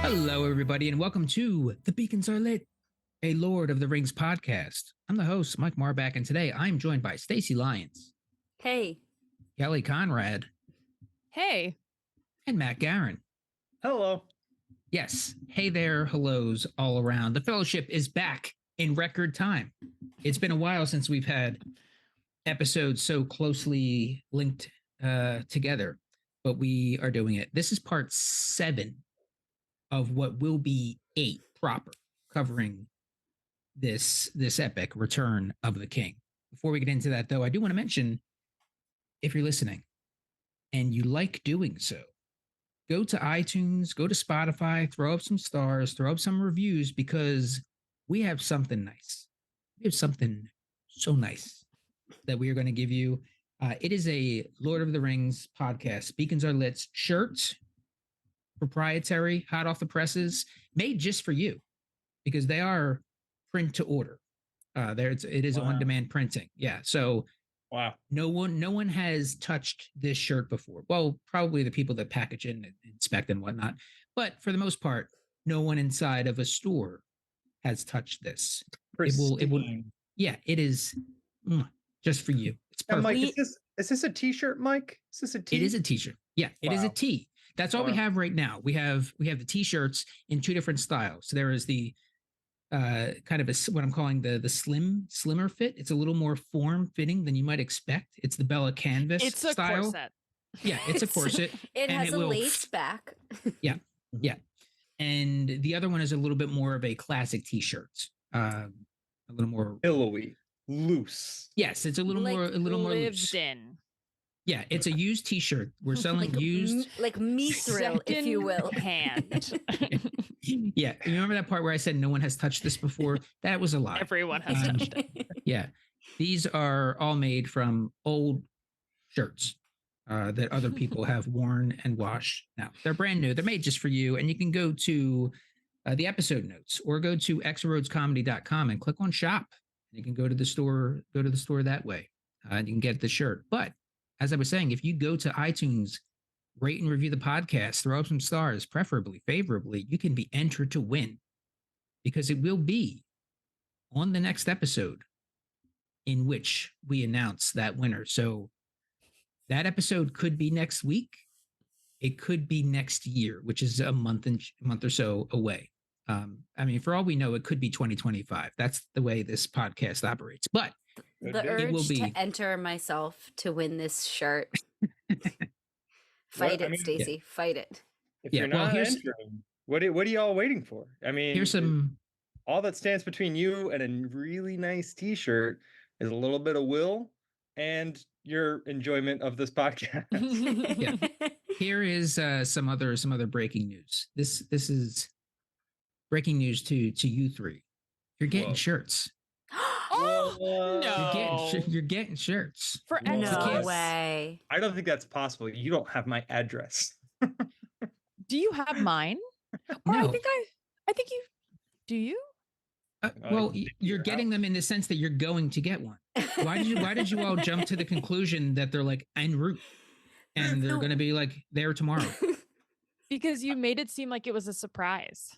Hello, everybody, and welcome to The Beacons Are Lit, a Lord of the Rings podcast. I'm the host, Mike Marback, and today I'm joined by Stacie Lyons. Hey. Kelly Conrad. Hey. And Matt Guerin. Hello. Yes, hey there, hellos all around. The Fellowship is back in record time. It's been a while since we've had episodes so closely linked together, but we are doing it. This is part 7 of what will be 8 proper, covering this epic Return of the King. Before we get into that, though, I do want to mention, if you're listening and you like doing so, go to iTunes, go to Spotify, throw up some stars, throw up some reviews, because we have something nice. We have something so nice that we are going to give you. It is a Lord of the Rings podcast. Beacons Are Lit shirt, proprietary, hot off the presses, made just for you, because they are print to order. It is on-demand printing. Yeah. So wow, no one has touched this shirt before. Well, probably the people that package it and inspect and whatnot, but for the most part, no one inside of a store has touched this. Pristine. It will. Yeah, it is just for you. It's perfect. Mike, is this a t-shirt, Mike? Is this a tee? It is a t-shirt. Yeah, it is a tee. That's all we have right now. We have the t-shirts in 2 different styles. So there is the kind of what I'm calling the slimmer fit. It's a little more form fitting than you might expect. It's the Bella canvas it's a style. Corset. Yeah, it's a corset. It has a lace back. Yeah. And the other one is a little bit more of a classic t-shirt. A little more billowy, loose. Yes, it's a little more loose. In. Yeah, it's a used t-shirt. We're selling used, like mithril, if you will. Hand. Yeah, you remember that part where I said no one has touched this before? That was a lie. Everyone has touched it. Yeah, these are all made from old shirts that other people have worn and washed. Now they're brand new. They're made just for you, and you can go to the episode notes or go to xroadscomedy.com and click on shop. You can go to the store that way, and you can get the shirt. But as I was saying, if you go to iTunes, rate and review the podcast, throw up some stars, preferably favorably, you can be entered to win, because it will be on the next episode in which we announce that winner. So that episode could be next week. It could be next year, which is a month or so away. I mean, for all we know, it could be 2025. That's the way this podcast operates. But the urge to enter myself to win this shirt. Fight it, Stacie. Yeah. Fight it. If you're not entering, what are y'all waiting for? I mean, here's some. All that stands between you and a really nice T-shirt is a little bit of will and your enjoyment of this podcast. Yeah. Here is some other breaking news. This is breaking news to you three. You're getting shirts. Oh no! You're getting shirts for no way. I don't think that's possible. You don't have my address. Do you have mine? No. I think you. Do you? Well, you're getting them in the sense that you're going to get one. Why did you all jump to the conclusion that they're like en route and they're going to be like there tomorrow? Because you made it seem like it was a surprise.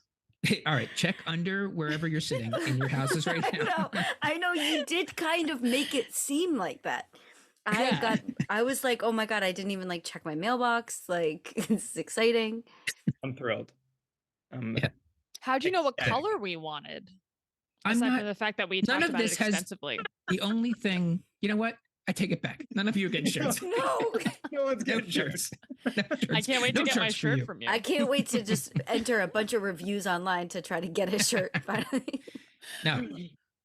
All right, check under wherever you're sitting in your houses right now. I know you did kind of make it seem like that. I was like, oh my God, I didn't even like check my mailbox. Like, this is exciting. I'm thrilled. Yeah. How'd you know what color we wanted? Aside from the fact that we talked about it extensively. The only thing, you know what? I take it back. None of you are getting shirts. No one's getting shirts. I can't wait to get my shirt from you. I can't wait to just enter a bunch of reviews online to try to get a shirt finally. Now,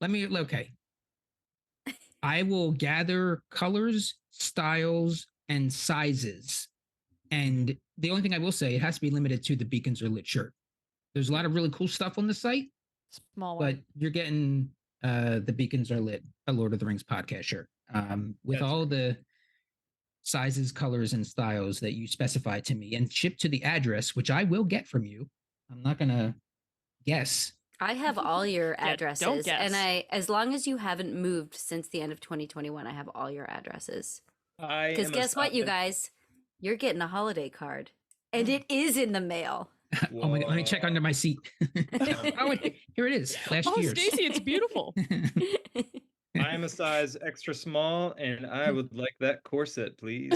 okay. I will gather colors, styles, and sizes. And the only thing I will say, it has to be limited to the Beacons Are Lit shirt. There's a lot of really cool stuff on the site. Small one. But you're getting the Beacons Are Lit, a Lord of the Rings podcast shirt. With all the sizes, colors, and styles that you specify to me and ship to the address, which I will get from you. I'm not going to guess. I have all your addresses. Don't guess. And as long as you haven't moved since the end of 2021, I have all your addresses. Because guess what, you guys? You're getting a holiday card. And it is in the mail. Oh my God, let me check under my seat. Oh, wait, here it is. Last year's. Stacie, it's beautiful. I am a size extra small, and I would like that corset, please.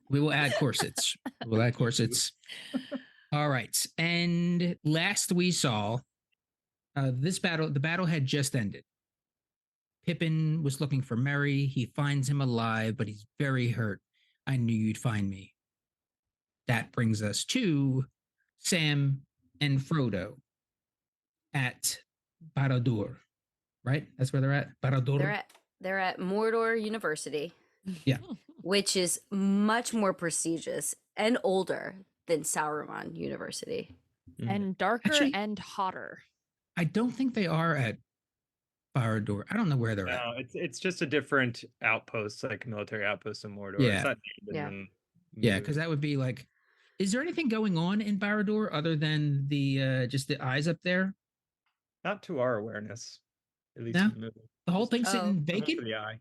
We will add corsets. We'll add corsets. All right. And last we saw, the battle had just ended. Pippin was looking for Merry. He finds him alive, but he's very hurt. I knew you'd find me. That brings us to Sam and Frodo at Barad-dûr, right? That's where they're at? Barad-dûr? They're at Mordor University. Yeah. Which is much more prestigious and older than Sauron University. And darker Actually, and hotter. I don't think they are at Barad-dûr. I don't know where they're at. No, it's just a different outpost, like military outpost in Mordor. Yeah. It's not Yeah, because that would be like, is there anything going on in Barad-dûr other than the just the eyes up there? Not to our awareness, at least. No? In the movie. The whole thing's sitting Almost vacant? for the eye.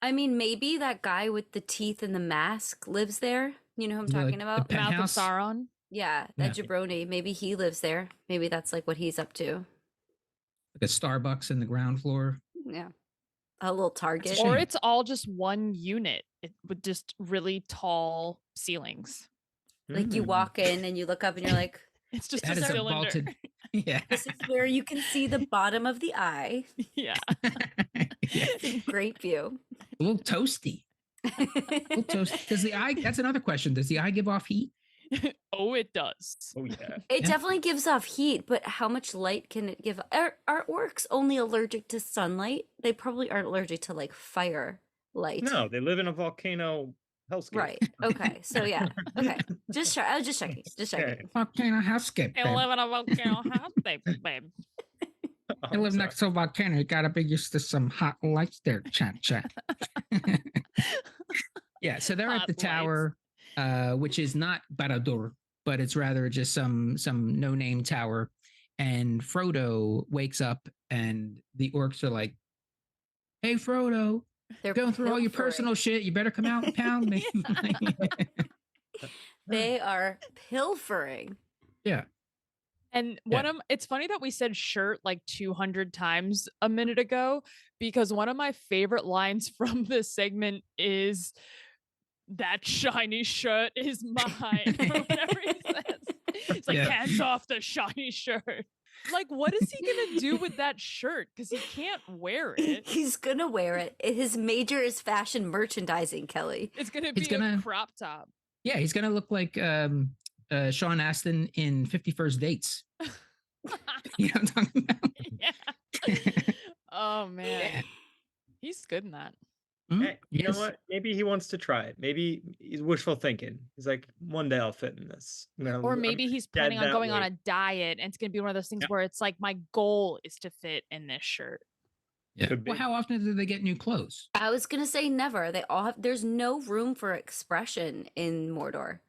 I mean, maybe that guy with the teeth and the mask lives there. You know who I'm talking about? the Mouth of penthouse? Sauron. Yeah, that Yeah. jabroni. Maybe he lives there. Maybe that's like what he's up to. Like a Starbucks in the ground floor. Yeah. A little Target. That's a Or shame. it's all just one unit with just really tall ceilings. Like you walk in and you look up and you're like, It's just That a is a cylinder. vaulted. Yeah. this is where you can see the bottom of the eye. Yeah. Yeah. Great view. A little toasty. A little toasty. Does the eye, that's another question. Does the eye give off heat? Oh, it does. Oh yeah. It Yeah. definitely gives off heat, but how much light can it give? Are orcs only allergic to sunlight? They probably aren't allergic to like fire light. No, they live in a volcano hellscape. Right. Okay. So yeah. Okay. I was just checking. Just checking. Okay. Volcano housecape. They babe. live in a volcano house, babe. Oh, You live sorry. next to a volcano. You gotta be used to some hot lights there, chat. Yeah, so they're at Hot the tower, which is not Barad-dûr, but it's rather just some no-name tower. And Frodo wakes up, and the orcs are like, "Hey, Frodo, They're going through all your pilfering. personal shit. You better come out and pound me." They are pilfering. Yeah. And Yeah. it's funny that we said shirt like 200 times a minute ago, because one of my favorite lines from this segment is, "That shiny shirt is mine." Or whatever he says. It's like, Yeah. "Hands off the shiny shirt." Like, what is he gonna do with that shirt? Because he can't wear it. He's gonna wear it. His major is fashion merchandising, Kelly. It's gonna He's be a gonna- crop top. Yeah, he's gonna look like Sean Astin in 50 First Dates. You know what I'm talking about? Yeah. Oh man, Yeah. he's good in that. Mhm. Hey, you Yes. know what? Maybe he wants to try it. Maybe he's wishful thinking. He's like, one day I'll fit in this. Or maybe he's planning on that going on way. a diet, and it's gonna be one of those things Yeah. where it's like, my goal is to fit in this shirt. Yeah. Could Well, be. how often do they get new clothes? I was gonna say never. They all have. There's no room for expression in Mordor.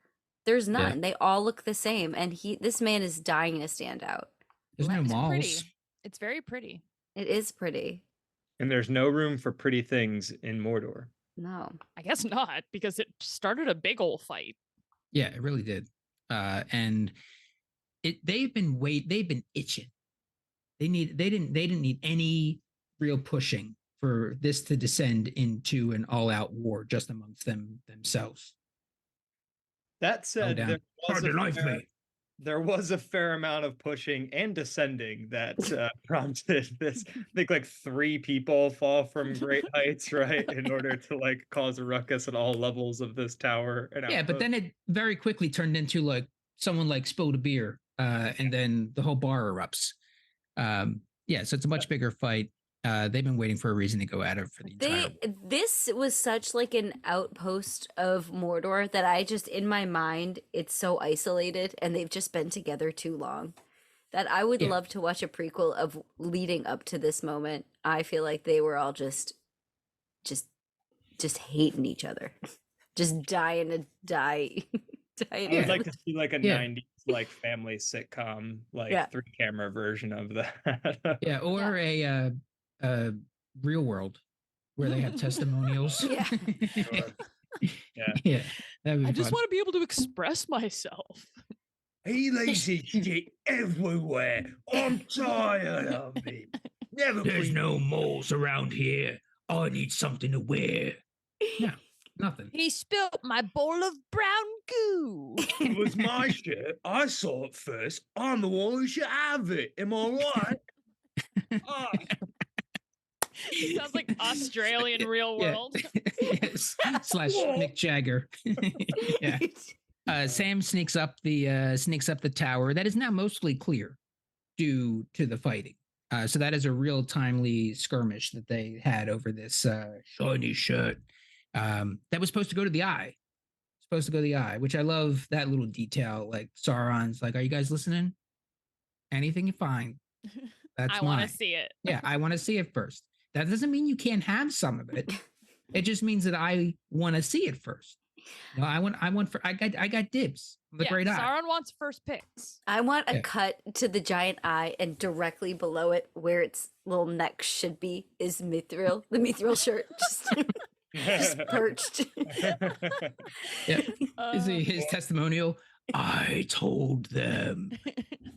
There's none. They all look the same, and this man is dying to stand out. There's no It's malls. pretty. It's very pretty. It is pretty. And there's no room for pretty things in Mordor. No. I guess not, because it started a big old fight. Yeah, it really did. And they've been itching. They didn't need any real pushing for this to descend into an all-out war just amongst themselves. That said, down. there was a fair amount of pushing and descending that prompted this. I think like 3 people fall from great heights, right, in order to like cause a ruckus at all levels of this tower. And Yeah, but then it very quickly turned into like someone like spilled a beer, and then the whole bar erupts. Yeah, so it's a much bigger fight. They've been waiting for a reason to go at it for the entire. This was such like an outpost of Mordor that I just, in my mind, it's so isolated, and they've just been together too long that I would love to watch a prequel of leading up to this moment. I feel like they were all just hating each other, just dying to die. I would like to see like a Yeah. 90s like family sitcom, like 3-camera version of that. Yeah, or a real world where they have testimonials. Yeah. Sure. Yeah. Yeah, that'd be I just fun. want to be able to express myself. He leaves his shit everywhere. I'm tired of it. Never There's clean no moles around here. I need something to wear. No, nothing. He spilled my bowl of brown goo. It was my shit. I saw it first. I'm the one who should have it. Am I right? Ah. Sounds like Australian real Yeah. world. Yes. Slash Mick Jagger. Yeah. Sam sneaks up the tower that is now mostly clear due to the fighting. So that is a real timely skirmish that they had over this shiny shirt that was supposed to go to the eye. Supposed to go to the eye, which I love that little detail. Like Sauron's like, "Are you guys listening? Anything you find, that's I want mine." to see it. Yeah, I want to see it first. That doesn't mean you can't have some of it. It just means that I want to see it first. No, I got dibs. The Yeah, great eye. Sauron wants first picks. I want a Yeah. cut to the giant eye, and directly below it, where its little neck should be, is Mithril. The Mithril shirt, just perched. Yeah. Uh, His testimonial. I told them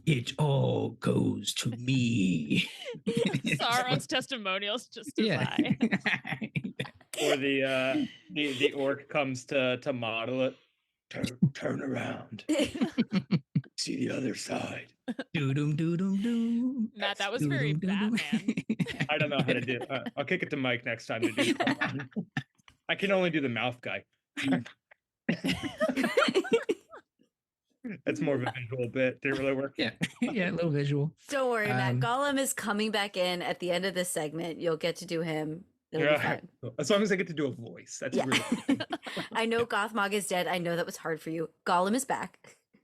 it all goes to me. Sauron's testimonials just his Yeah. eye. Or the orc comes to model it. Turn around. See the other side. Doodum doodum doom. Matt, that was very Batman. I don't know how to do it. I'll kick it to Mike next time to do it. I can only do the mouth guy. That's more of a visual bit. Didn't really work. Yeah, yeah, a little visual. Don't worry, Matt. Um, Gollum is coming back in at the end of this segment. You'll get to do him. It'll be Yeah. fun. As long as I get to do a voice. That's Yeah. really I know Gothmog is dead. I know that was hard for you. Gollum is back.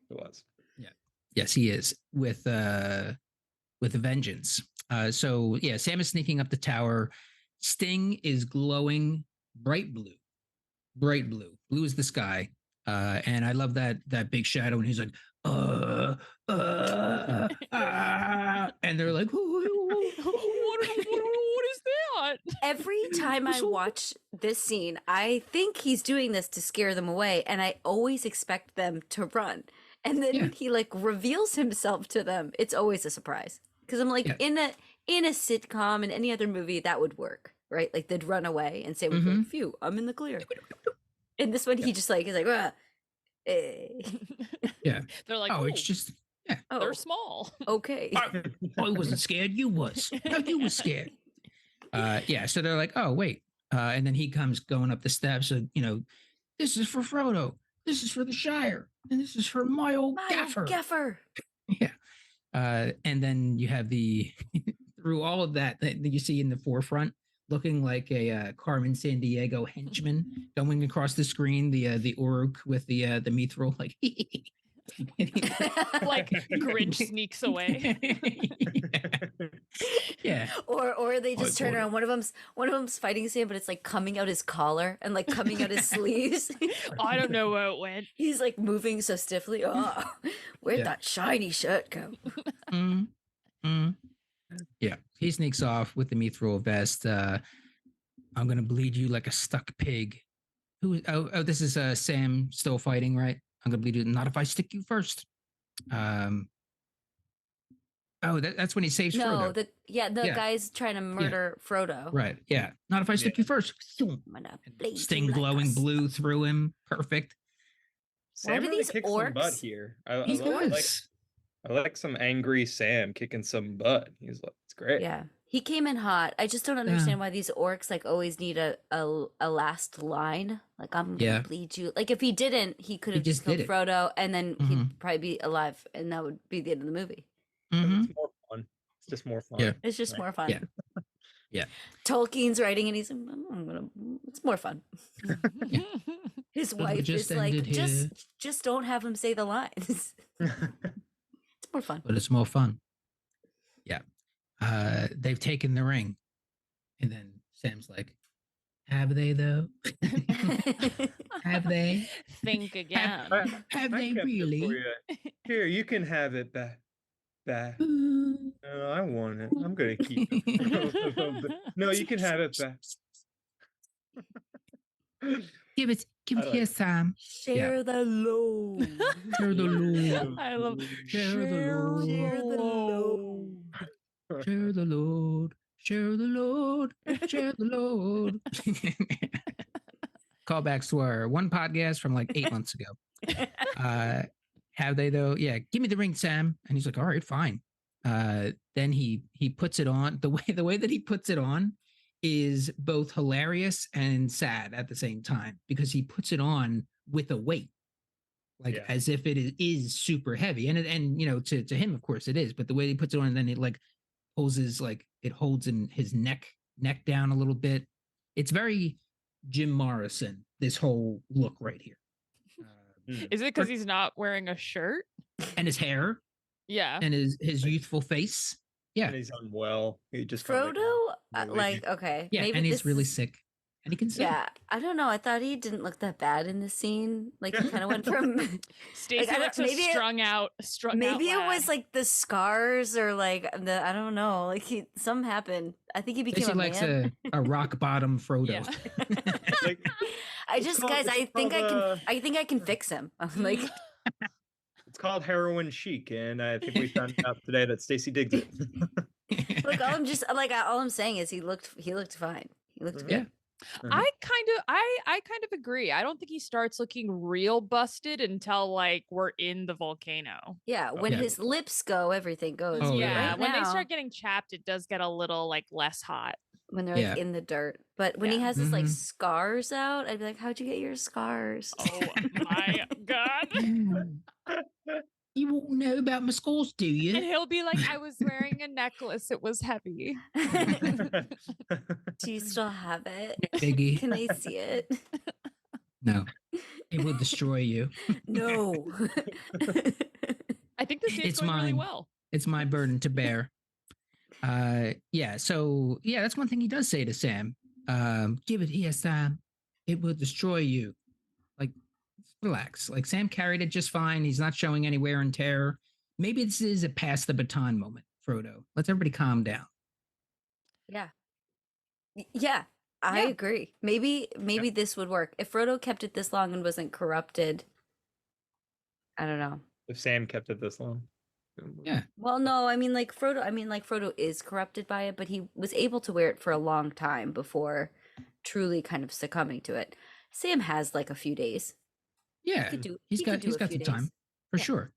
it was. Yes, he is with a vengeance. So yeah, Sam is sneaking up the tower. Sting is glowing bright blue. Bright blue. Blue is the sky. And I love that big shadow, and he's like, and they're like, what is that? Every time I watch this scene, I think he's doing this to scare them away, and I always expect them to run. And then Yeah. he like reveals himself to them. It's always a surprise. Because I'm like, Yeah. in a sitcom and any other movie, that would work, right? Like they'd run away and say, Mhm. like, phew, I'm in the clear. And this one, he just like is like, ah, eh. They're like, oh, it's just, Oh, they're small. okay. I wasn't scared. You was. No, you was scared. Yeah. So they're like, oh, wait. And then he comes going up the steps. And, this is for Frodo. This is for the Shire. And this is for my old gaffer. Gaffer. Yeah. And then you have through all of that you see in the forefront, looking like a Carmen Sandiego henchman going across the screen, the Uruk with the Mithril, like, Like Grinch sneaks away. Yeah. Or they just turn told around. One of them's fighting Sam, but it's like coming out his collar and like coming out his sleeves. I don't know where it went. He's like moving so stiffly. Oh, where'd Yeah. that shiny shirt go? Mm, mm. Yeah, he sneaks off with the Mithril vest. I'm gonna bleed you like a stuck pig. Oh, this is Sam still fighting, right? I'm gonna bleed you. Not if I stick you first. That's when he saves No, Frodo. the Yeah. guy's trying to murder Frodo. Right. Yeah. Not if I stick you first. I'm gonna bleed Sting you like glowing a blue through him. Perfect. Sam do really these kicks some butt orcs- here. He I does. like some angry Sam kicking some butt. He's like, it's great. Yeah, he came in hot. I just don't understand why these orcs like always need a last line. Like I'm gonna Yeah. bleed you. Like if he didn't, he could have just just killed did it. Frodo, and then Mhm. he'd probably be alive, and that would be the end of the movie. Mhm. It's more fun. It's just more fun. Yeah. It's just Right. more fun. Yeah. Yeah. Tolkien's writing, and he's like, it's more fun. His we wife just is like, ended here. just don't have him say the lines. It's more fun. But it's more fun. Yeah. They've taken the ring. And then Sam's like, have they though? Have they? Think again. Have I they kept it for really? you. Here, you can have it back. Back. Ooh. No, I want it. I'm gonna keep it. No, you can have it back. Give it I like here, Sam. Share the load. Share the load. I love Share the load. Share the load. Share the load. Share the load. Share the load. Callbacks to our one podcast from like 8 months ago. Have they though? Yeah, give me the ring, Sam. And he's like, all right, fine. Then he puts it on. The way that he puts it on is both hilarious and sad at the same time because he puts it on with a weight, like as if it is super heavy. And you know, to him, of course, it is. But the way he puts it on, and then it like pulls his like it holds in his neck down a little bit. It's very Jim Morrison. This whole look right here. Is it because he's not wearing a shirt? And his hair. Yeah. And his youthful face. Yeah. And he's unwell. He just Frodo, okay. Yeah, maybe and he's this really is- sick. And he can sing. Yeah, I don't know. I thought he didn't look that bad in the scene. Like he kind of went from Stacie I looks don't- a maybe it- strung out maybe it lad. was like the scars or like the I don't know. Like something happened. I think he became Stacey a likes man. a rock bottom Frodo. Yeah. I just guys, I think I can fix him. I'm like It's called heroin chic, and I think we found out today that Stacie digs it. look, all I'm saying is he looked fine. He looked good. Yeah. I kind of agree. I don't think he starts looking real busted until like we're in the volcano. Yeah, when Yeah. his lips go, everything goes. Oh, But yeah, right when they now, start getting chapped, it does get a little like less hot. when they're like Yeah. in the dirt. But when he Yeah. has his like Mhm. scars out, I'd be like, "How'd you get your scars?" Oh my god. You won't know about my scores, do And you? he'll be like, I was wearing a necklace. It was heavy. Do you still have it? Biggie. Can I see it? No. It will destroy you. No. I think this It's is going really mine. well. It's my burden to bear. So that's one thing he does say to Sam. Give it here, Sam. It will destroy you. Like, relax. Like Sam carried it just fine. He's not showing any wear and tear. Maybe this is a pass the baton moment, Frodo. Let's everybody calm down. Yeah. Yeah, I Yeah. agree. Maybe this would work. If Frodo kept it this long and wasn't corrupted, I don't know. If Sam kept it this long. Yeah. Well, no, Frodo is corrupted by it, but he was able to wear it for a long time before truly kind of succumbing to it. Sam has like a few days. Yeah. He's got a few the time days. for Yeah. sure.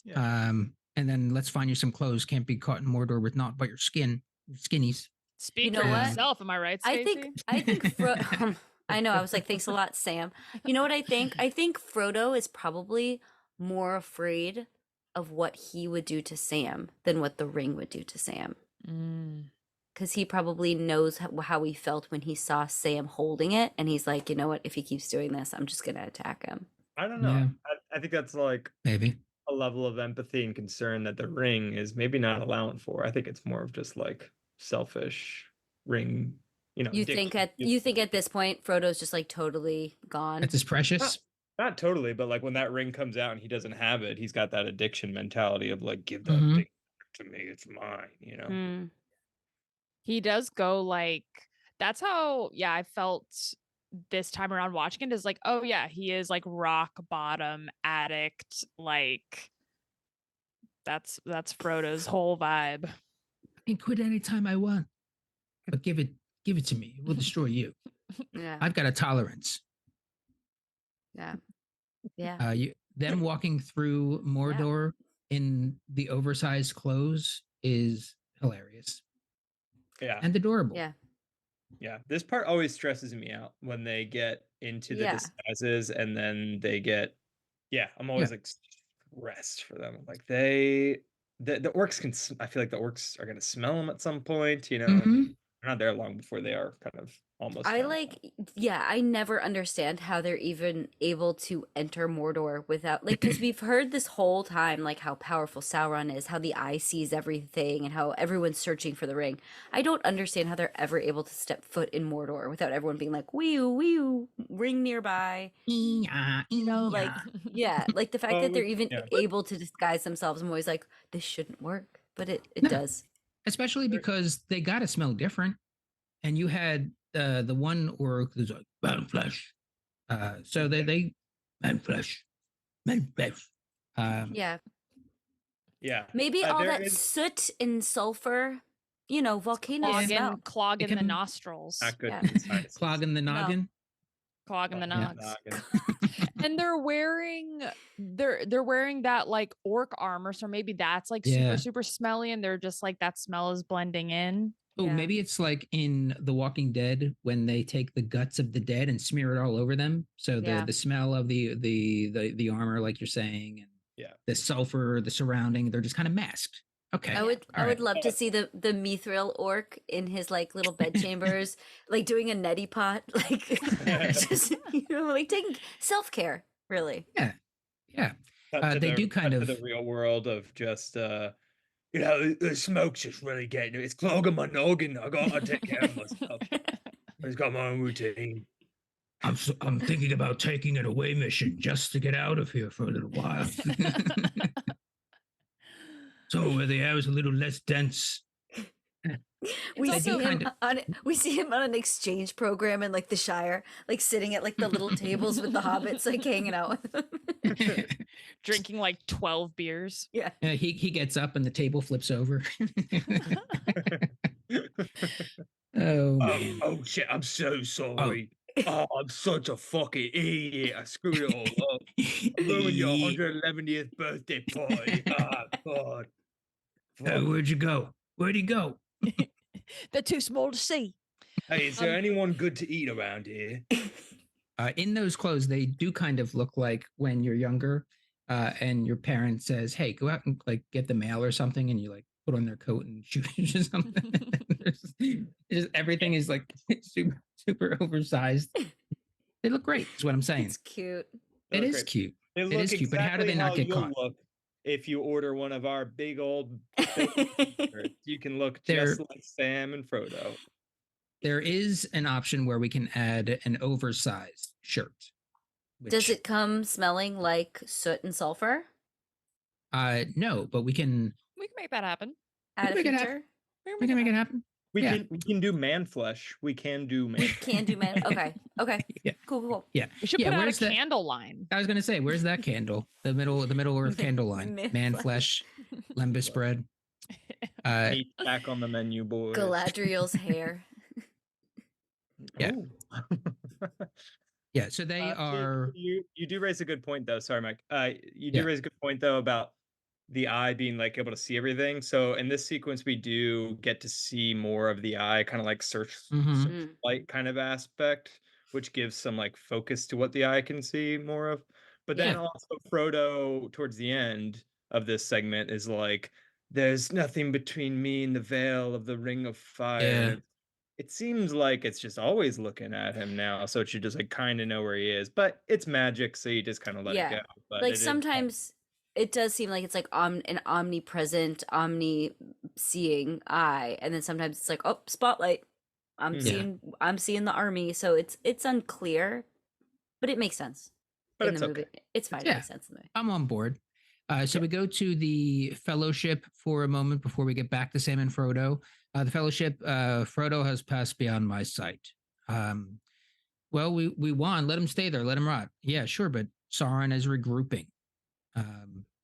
Yeah. And then let's find you some clothes. Can't be caught in Mordor with naught but your skin, your skinnies. Speak know for what? yourself. Am I right, I Stacie? think I know. I was like, thanks a lot, Sam. You know what I think? I think Frodo is probably more afraid of what he would do to Sam than what the ring would do to Sam. Mm. Because he probably knows how he felt when he saw Sam holding it. And he's like, you know what? If he keeps doing this, I'm just going to attack him. I don't know. Yeah. I think that's like Maybe. a level of empathy and concern that the ring is maybe not allowing for. I think it's more of just like selfish ring, You addiction. think at this point, Frodo's just like totally gone? That's as precious. Not totally, but like when that ring comes out and he doesn't have it, he's got that addiction mentality of like, give that Mhm. thing to me, it's mine. Mm. He does go like, that's how, I felt this time around watching it is like, oh yeah, he is like rock bottom addict. Like that's Frodo's whole vibe. I can quit anytime I want. But give it to me. It will destroy you. Yeah. I've got a tolerance. Yeah. Yeah. Them walking through Mordor in the oversized clothes is hilarious Yeah. and adorable. Yeah. Yeah. This part always stresses me out when they get into the Yeah. disguises and then they get, I'm always like stressed for them. Like the orcs can, I feel like the orcs are going to smell them at some point, Mhm. They're not there long before they are kind of almost. I found like, I never understand how they're even able to enter Mordor without, like, because we've heard this whole time, like, how powerful Sauron is, how the eye sees everything, and how everyone's searching for the ring. I don't understand how they're ever able to step foot in Mordor without everyone being like, wee ring nearby. Like, like the fact Well, that they're even yeah. able to disguise themselves. I'm always like, this shouldn't work, but it No. does. Especially because they got to smell different. And you had the one Uruk who's like, bone flesh. So they man flesh. Yeah. Yeah. Maybe all there that is- soot and sulfur, you know, volcano smell. Clogging the can- nostrils. Not good Yeah. for the sinuses. Clogging the noggin. Clogging the Yeah. nogs. And they're wearing that like orc armor, so maybe that's like Yeah. super smelly, and they're just like that smell is blending in. Oh, Yeah. maybe it's like in The Walking Dead when they take the guts of the dead and smear it all over them. So Yeah. the smell of the armor, like you're saying, and the sulfur, the surrounding, they're just kind of masked. Okay. I would love to see the mithril orc in his like little bedchambers, like doing a neti pot, like just like taking self-care, really. Yeah. Cut to they the- do kind cut of- to the real world of just the smoke's just really getting it's clogging my noggin. I gotta take care of myself. I've got my own routine. I'm thinking about taking an away mission just to get out of here for a little while. So where the air is a little less dense. We It's see also him on an exchange program in like the Shire, like sitting at like the little tables with the hobbits, like hanging out with them. Drinking like 12 beers. Yeah. He gets up and the table flips over. Oh, man. Oh shit! I'm so sorry. Oh, I'm such a fucking idiot. I screwed it all up. Ruined your 111th birthday party. Oh god. Fuck. Where'd you go? Where'd he go? They're too small to see. Hey, is there anyone good to eat around here? In those clothes, they do kind of look like when you're younger, and your parent says, "Hey, go out and like get the mail or something," and you like put on their coat and shoot or something. Just everything is like super oversized. They look great. Is what I'm saying. It's cute. It Look is great. cute. They It look is cute, but how do they not get you'll caught? look if you order one of our big old shirts. You can look They're- just like Sam and Frodo. There is an option where we can add an oversized shirt. Does which- it come smelling like soot and sulfur? No, but we can We can make that happen. Add a make it happen. feature? we can make it happen. We Yeah. can do man flesh. We can do man. We can do man. Okay. Yeah. Cool. We should Yeah, put out where's a the- candle line. I was gonna say, where's that candle? The middle Earth candle line. Man Man flesh, lembas bread. Meat back on the menu, boys. Galadriel's hair. Yeah. Oh. Yeah, so they are. You do raise a good point though. Sorry, Mike. You do Yeah. raise a good point though about the eye being like able to see everything. So in this sequence, we do get to see more of the eye, kind of like search Mhm. light kind of aspect, which gives some like focus to what the eye can see more of. But then Yeah. also Frodo towards the end of this segment is like, "There's nothing between me and the veil of the Ring of Fire." Yeah. It seems like it's just always looking at him now, so it should just like kind of know where he is. But it's magic, so you just kind of let Yeah. it go. But Like it is- sometimes it does seem like it's like an omnipresent, omni-seeing eye, and then sometimes it's like, oh, spotlight. I'm Yeah. seeing the army, so it's unclear, but it makes sense But in it's the movie. okay. It's fine. It Yeah. makes sense in the movie. I'm on board. So we go to the Fellowship for a moment before we get back to Sam and Frodo. The Fellowship, Frodo has passed beyond my sight. Well, we won. Let him stay there. Let him rot. Yeah, sure, but Sauron is regrouping.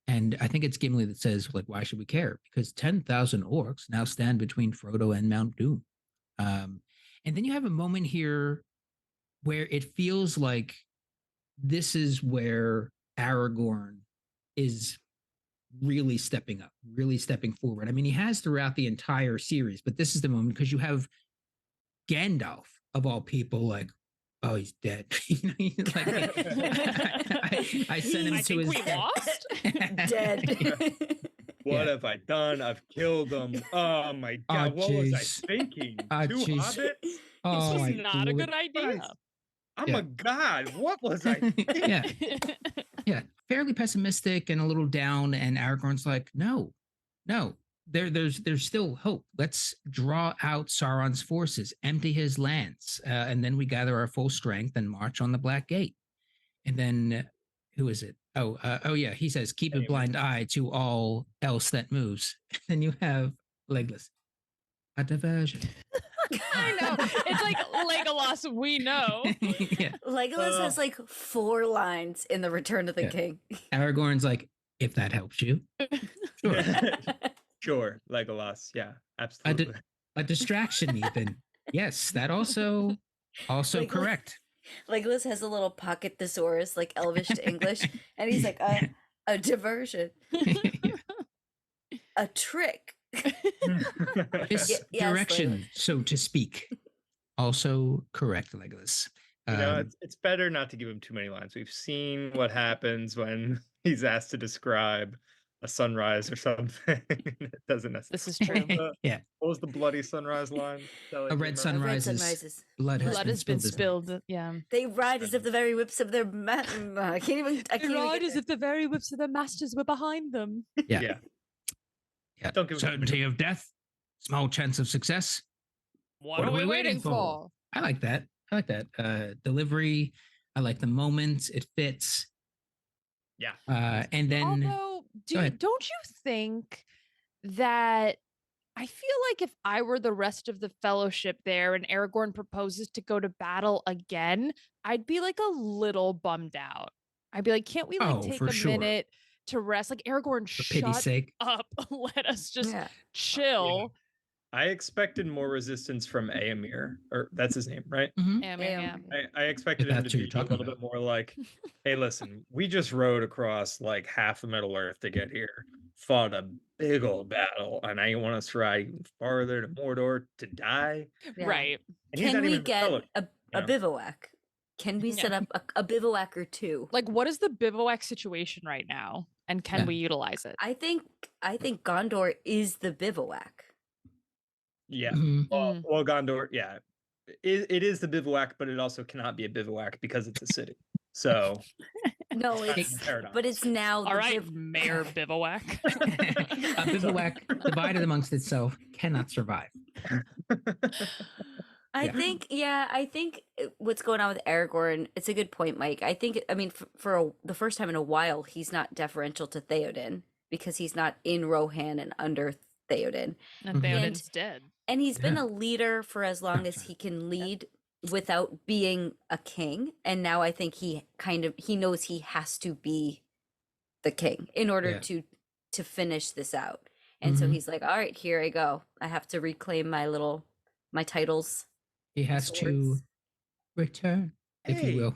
And I think it's Gimli that says, like, why should we care? Because 10,000 orcs now stand between Frodo and Mount Doom. And then you have a moment here where it feels like this is where Aragorn is really stepping up, really stepping forward. I mean, he has throughout the entire series, but this is the moment because you have Gandalf of all people, like, oh, he's dead. You know, he's like, I sent him I to think his we lost. Dead. What Yeah. have I done? I've killed them. Oh my Oh, god, what was I jeez. thinking? Oh, Two jeez. hobbits? Oh, This my was not a lord. good idea. Christ. I'm Yeah. a god. What was I thinking? Yeah, yeah, fairly pessimistic and a little down. And Aragorn's like, no, there's still hope. Let's draw out Sauron's forces, empty his lands, and then we gather our full strength and march on the Black Gate. And then, who is it? Oh yeah, he says, keep a Anyway. blind eye to all else that moves. Then you have Legolas. A diversion. I know. It's like Legolas, we know. Yeah. Legolas has like 4 lines in the Return of the Yeah. King. Aragorn's like, if that helps you. Sure. Sure, Legolas. Yeah, A, absolutely. a distraction, Ethan. Yes, that also Like- correct. Legolas has a little pocket thesaurus, like Elvish to English, and he's like, a diversion, a trick. Misdirection, so to speak. Also correct, Legolas. You know, it's better not to give him too many lines. We've seen what happens when he's asked to describe a sunrise or something. It doesn't necessarily. This is true. Yeah. What was the bloody sunrise line? Sally, A do you red remember? sunrise is sunrises. blood Blood has been isn't it? spilled. Yeah. They ride as if the very whips of their I can't even. I can't even Right get as if the very whips of their masters were behind them. Yeah. Yeah. Yeah. Don't give him- Certainty of death, small chance of success. What are we waiting for? I like that. I like that. Delivery. I like the moments. It fits. Yeah. And then Although, Go ahead. don't you think that I feel like if I were the rest of the fellowship there and Aragorn proposes to go to battle again, I'd be like a little bummed out. I'd be like, can't we like Oh, take for a sure. minute to rest? Like Aragorn, for pity's shut sake. up. Let us just Yeah. chill. I expected more resistance from Aemir, or that's his name, right? Mhm. Yeah, Yeah. I expected If him that's to who be you're a talking little about. bit more like, hey, listen, we just rode across like half of Middle Earth to get here, fought a big old battle, and now you want us to ride even farther to Mordor to die? Yeah. Right. And he's Can not we even in the get Fellowship, a you know? bivouac? Can we set Yeah. up a bivouac or 2? Like, what is the bivouac situation right now? And can Yeah. we utilize it? I think Gondor is the bivouac. Yeah. Mhm. Well, Gondor, yeah. It is the bivouac, but it also cannot be a bivouac because it's a city. So No, That's it's a paradox. but it's now All the right, Mayor Bivouac. A bivouac divided amongst itself cannot survive. I Yeah. think what's going on with Aragorn, it's a good point, Mike. I think, I mean, for the first time in a while, he's not deferential to Theoden because he's not in Rohan and under Theoden. And Mhm. Theoden's dead. And he's been Yeah. a leader for as long as he can lead without being a king. And now I think he knows he has to be the king in order Yeah. to finish this out. And so Mhm. he's like, all right, here I go. I have to reclaim my titles. He has to Swords. return, if Hey. you will.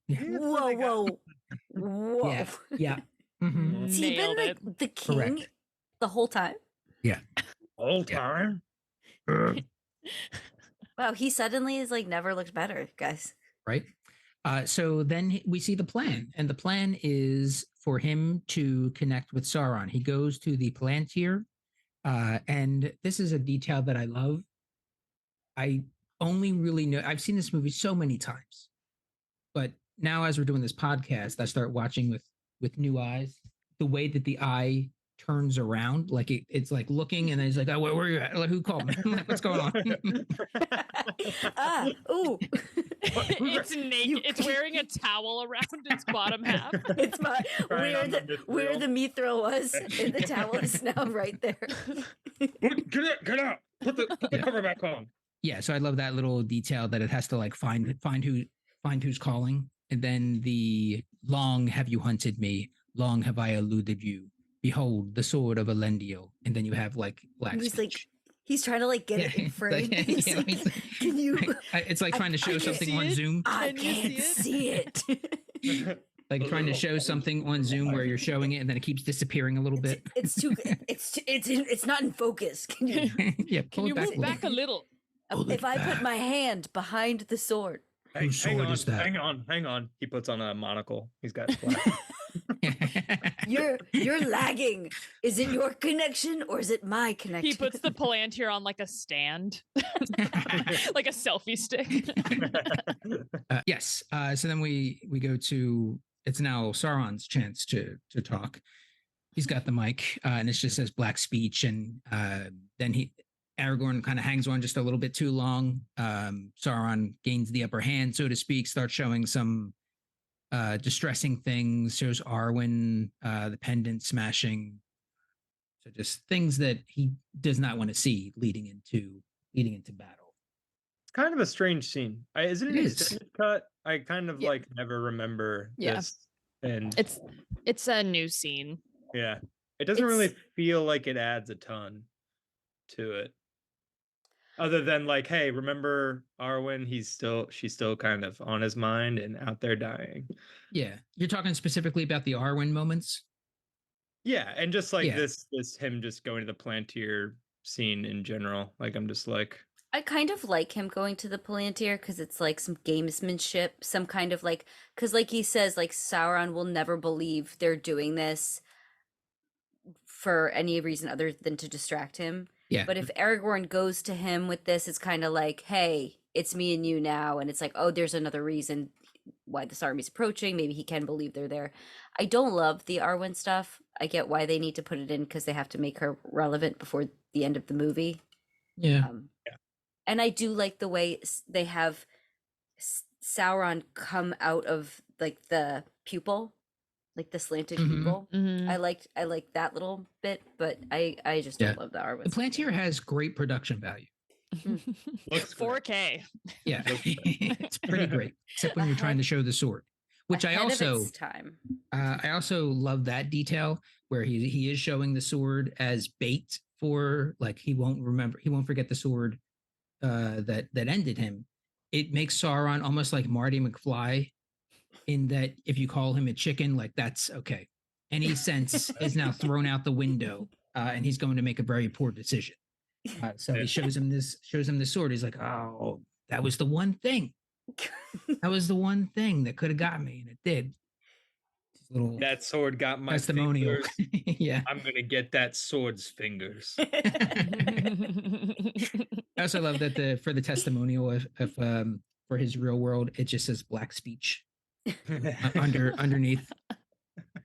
Yeah. That's where they got- Whoa. Yeah. Yeah. Mhm. Has he been Nailed the king Correct. the whole time? Whole Yeah. time. Wow, he suddenly is like never looked better, guys. Right. So then we see the plan, and the plan is for him to connect with Sauron. He goes to the Palantir, and this is a detail that I love. I only really know, I've seen this movie so many times, but now as we're doing this podcast, I start watching with new eyes. The way that the eye turns around, like it's like looking, and then he's like, "Oh, where are you at? Like, who called me? Like, what's going on?" Ooh. It's naked. It's wearing a towel around its bottom half. It's my Right on the where mithril. the mithril was, and the towel is now right there. Get out! Put the Yeah. cover back on. Yeah, so I love that little detail that it has to like find who's calling, and then the long have you hunted me, long have I eluded you. Behold the sword of Elendil, and then you have like black. And he's like, speech. he's trying to like get it in it's frame. like- He's yeah, like, he's like- can you? It's like I- trying to show can you something see on it? Zoom, I Can you can't see it. like trying to show something on Zoom where you're showing it and then it keeps disappearing a little bit. It's not in focus. Can you? Yeah, Can pull you it back move a back a little? Pull If it I put back. my hand behind the sword, Whose hang sword on, is that? hang on. He puts on a monocle. He's got black. you're lagging. Is it your connection or is it my connection? He puts the Palantir on like a stand, like a selfie stick. Yes. So then we go to, it's now Sauron's chance to talk. He's got the mic, and it just says black speech, and then Aragorn kind of hangs on just a little bit too long. Sauron gains the upper hand, so to speak, starts showing some distressing things, shows Arwen the pendant smashing. So just things that he does not want to see leading into battle. kind of a strange scene. Is it an It is. extended cut? I kind of Yeah. like never remember Yeah. this. And It's a new scene. yeah, it doesn't really feel like it adds a ton to it. Other than like, hey, remember Arwen? She's still kind of on his mind and out there dying. Yeah. You're talking specifically about the Arwen moments? Yeah, and just like Yeah. this him just going to the Palantir scene in general. Like I'm just like, I kind of like him going to the Palantir because it's like some gamesmanship, some kind of like, because like he says, like Sauron will never believe they're doing this for any reason other than to distract him. Yeah. But if Aragorn goes to him with this, it's kind of like, hey, it's me and you now. And it's like, oh, there's another reason why this army's approaching. Maybe he can believe they're there. I don't love the Arwen stuff. I get why they need to put it in because they have to make her relevant before the end of the movie. Yeah. And I do like the way they have Sauron come out of like the pupil, like the slanted pupil. Mhm. I like that little bit, but I just don't love the Arwen. The Palantir has great production value. looks great. 4K. Yeah. It's pretty great. Except when you're trying to show the sword. Which I Ahead of also its time. I also love that detail where he is showing the sword as bait for like he won't forget the sword that ended him. It makes Sauron almost like Marty McFly in that if you call him a chicken, like that's okay. Any sense is now thrown out the window, and he's going to make a very poor decision. So he shows him the sword. He's like, oh, that was the one thing. That was the one thing that could have got me, and it did. Little That sword got my testimonial. fingers. Yeah. I'm gonna get that sword's fingers. I also love that for the testimonial of for his real world, it just says black speech underneath.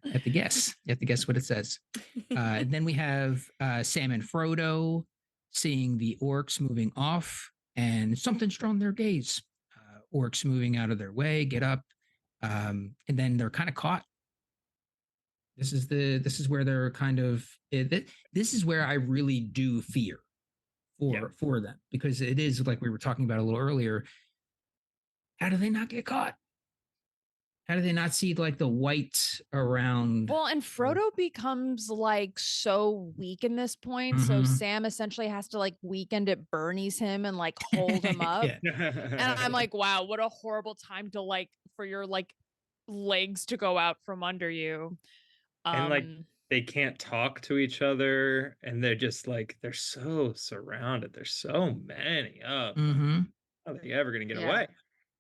You have to guess. You have to guess what it says. And then we have Sam and Frodo seeing the orcs moving off, and something's drawn their gaze. Orcs moving out of their way, get up, and then they're kind of caught. This is where they're kind of. This is where I really do fear for them, because it is like we were talking about a little earlier. How do they not get caught? How do they not see like the white around? Well, and Frodo becomes like so weak in this point. So Sam essentially has to like weekend at Bernie's him and like hold him up. And I'm like, wow, what a horrible time to like for your like legs to go out from under you. And like they can't talk to each other, and they're just like they're so surrounded. There's so many of them. How are they ever gonna get away?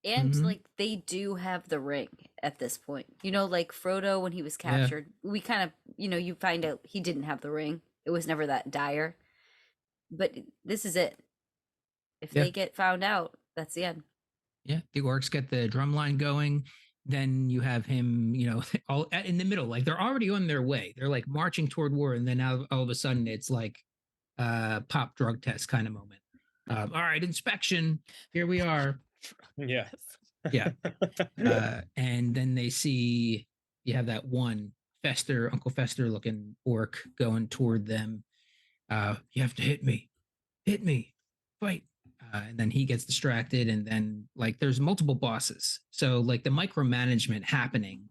And like they do have the ring at this point. You know, like Frodo when he was captured, we kind of, you find out he didn't have the ring. It was never that dire. But this is it. If they get found out, that's the end. Yeah, the orcs get the drum line going. Then you have him, all in the middle. Like they're already on their way. They're like marching toward war, and then now all of a sudden it's like pop drug test kind of moment. All right, inspection. Here we are. Yeah. Yeah. And then they see you have that one Uncle Fester looking orc going toward them. You have to hit me, fight. And then he gets distracted, and then like there's multiple bosses. So like the micromanagement happening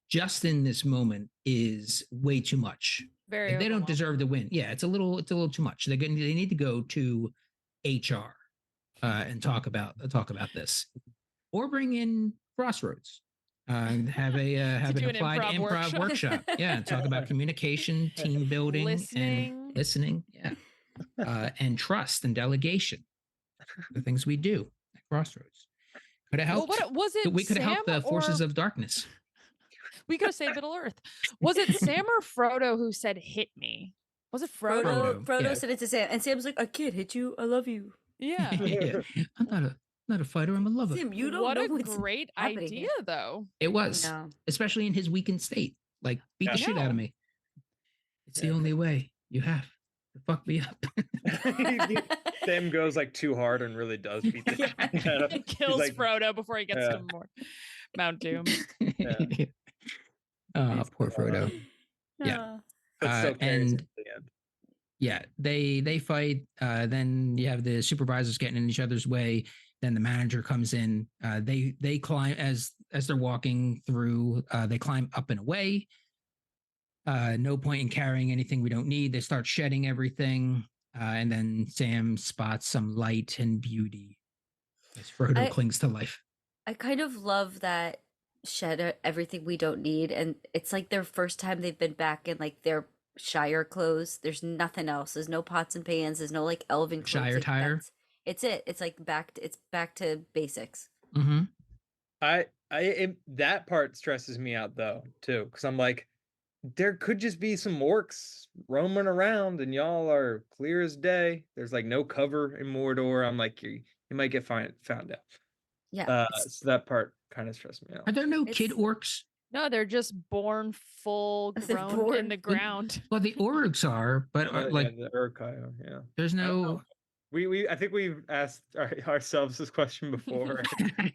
just in this moment is way too much. Very they don't deserve to win. Yeah, it's a little too much. They need to go to HR and talk about this, or bring in Crossroads, have an applied improv workshop. Yeah, talk about communication, team building, and listening. Yeah, and trust and delegation. The things we do at Crossroads could have helped. Well, what was it? We could have helped the forces of darkness. We could have saved Middle Earth. Was it Sam or Frodo who said "hit me"? Was it Frodo? Frodo said it to Sam, and Sam's like, "I can't hit you. I love you." Yeah. I'm not a fighter. I'm a lover. Sam, you don't what know a great idea, though. It was, especially in his weakened state. Like, beat the shit out of me. It's the only way. You have to fuck me up. Sam goes like too hard and really does beat the shit out of him. Kills like, Frodo before he gets to Mount Doom. Oh, poor Frodo. Yeah. And yeah, they fight. Then you have the supervisors getting in each other's way. then the manager comes in. They climb as they're walking through. They climb up and away. No point in carrying anything we don't need. They start shedding everything, and then Sam spots some light and beauty as Frodo clings to life. I kind of love that shed everything we don't need, and it's like their first time they've been back in like their Shire clothes. There's nothing else. There's no pots and pans. There's no like elven clothes. Shire like, tire. It's it. It's like it's back to basics. Mm-hmm. That part stresses me out though too, because I'm like, there could just be some orcs roaming around, and y'all are clear as day. There's like no cover in Mordor. I'm like, you might get found out. Yeah. So that part kind of stressed me out. Are there no kid orcs? No, they're just born full They're grown in born- the ground. Well, the Uruks are, but like the Uruk, yeah. there's I don't no. know. I think we've asked ourselves this question before.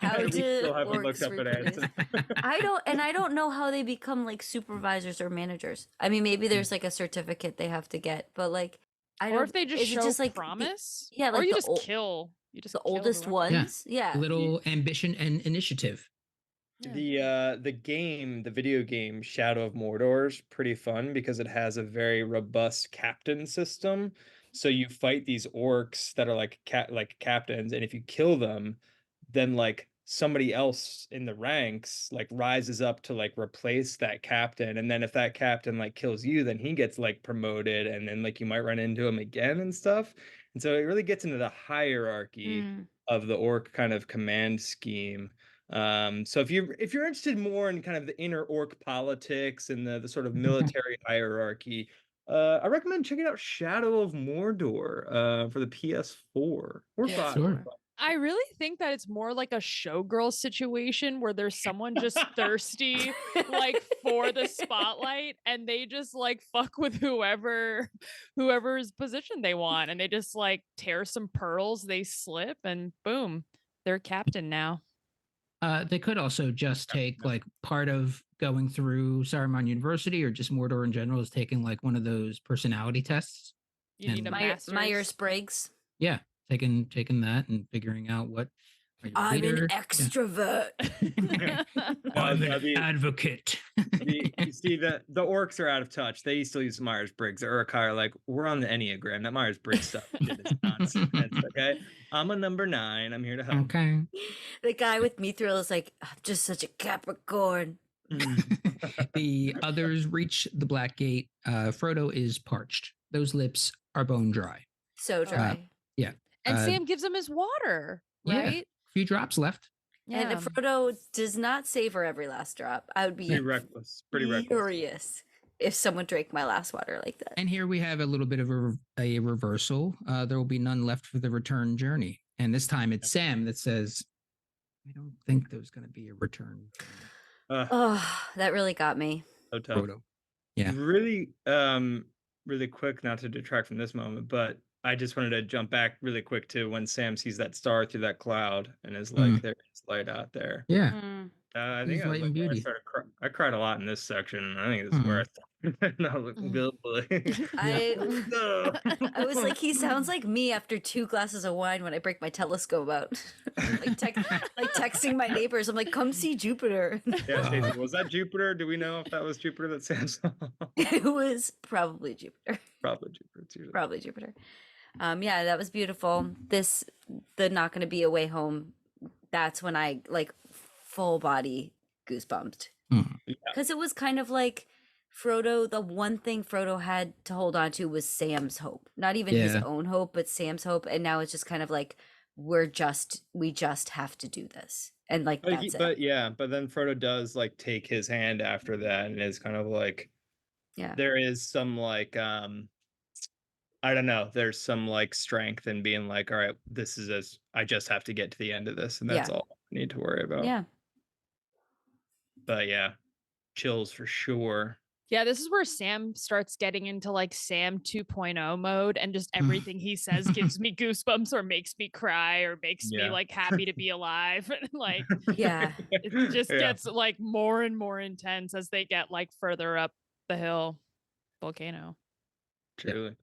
How and we do still haven't orcs looked up an reproduce? answer. I don't know how they become like supervisors or managers. I mean, maybe there's like a certificate they have to get, but like I don't. Or if they just is it show just, like, promise. yeah, or like you the just ol- kill. You just the kill oldest whoever. ones? Yeah. Little ambition and initiative. Yeah. The video game Shadow of Mordor is pretty fun because it has a very robust captain system. So you fight these orcs that are like captains, and if you kill them, then like somebody else in the ranks like rises up to like replace that captain, and then if that captain like kills you, then he gets like promoted, and then like you might run into him again and stuff. And so it really gets into the hierarchy of the orc kind of command scheme. So if you're interested more in kind of the inner orc politics and the sort of military hierarchy, I recommend checking out Shadow of Mordor for the PS4 or Yeah. 5. Sure. I really think that it's more like a showgirl situation where there's someone just thirsty like for the spotlight, and they just like fuck with whoever's position they want, and they just like tear some pearls, they slip, and boom, they're captain now. They could also just take like part of going through Saruman University or just Mordor in general is taking like one of those personality tests. You need a And- master's. Myers Briggs. Yeah, taking that and figuring out what. Are you a I'm leader? an extrovert. I'm Yeah, an advocate. You see the orcs are out of touch. They still use Myers-Briggs. The Uruk are like, we're on the Enneagram. That Myers-Briggs stuff is nonsense. Okay, I'm a number 9. I'm here to help. Okay. The guy with Mithril is like, I'm just such a Capricorn. The others reach the Black Gate. Frodo is parched. Those lips are bone dry. So dry. And Uh, Sam gives him his water, yeah. right? Few drops left. And if Frodo does not savor every last drop, I would be Pretty reckless. Pretty reckless. furious if someone drank my last water like that. And here we have a little bit of a reversal. There will be none left for the return journey. And this time it's Sam that says, I don't think there's going to be a return journey. Oh, that really got me. So tough. Frodo. Yeah. Really, really quick, not to detract from this moment, but I just wanted to jump back really quick to when Sam sees that star through that cloud and is like, there's light out there. Yeah. Mm. I He's think I was light like, and where beauty. I cried a lot in this section. I think this is where I no, I was like, he sounds like me after 2 glasses of wine when I break my telescope out. like texting my neighbors. I'm like, come see Jupiter. Yeah, Stacey, was that Jupiter? Do we know if that was Jupiter that Sam saw? It was probably Jupiter. Probably Jupiter. It's usually Probably Jupiter. Yeah, that was beautiful. The not gonna be a way home. That's when I like full body goosebumped. Because it was kind of like Frodo, the one thing Frodo had to hold on to was Sam's hope. Not even his own hope, but Sam's hope. And now it's just kind of like we just have to do this. And like that's it. But then Frodo does like take his hand after that, and it's kind of like there is some like I don't know, there's some like strength in being like, all right, this is I just have to get to the end of this, and that's all I need to worry about. Yeah. But yeah, chills for sure. Yeah, this is where Sam starts getting into like Sam 2.0 mode, and just everything he says gives me goosebumps or makes me cry or makes me like happy to be alive. Like, it just gets like more and more intense as they get like further up the hill volcano. Truly.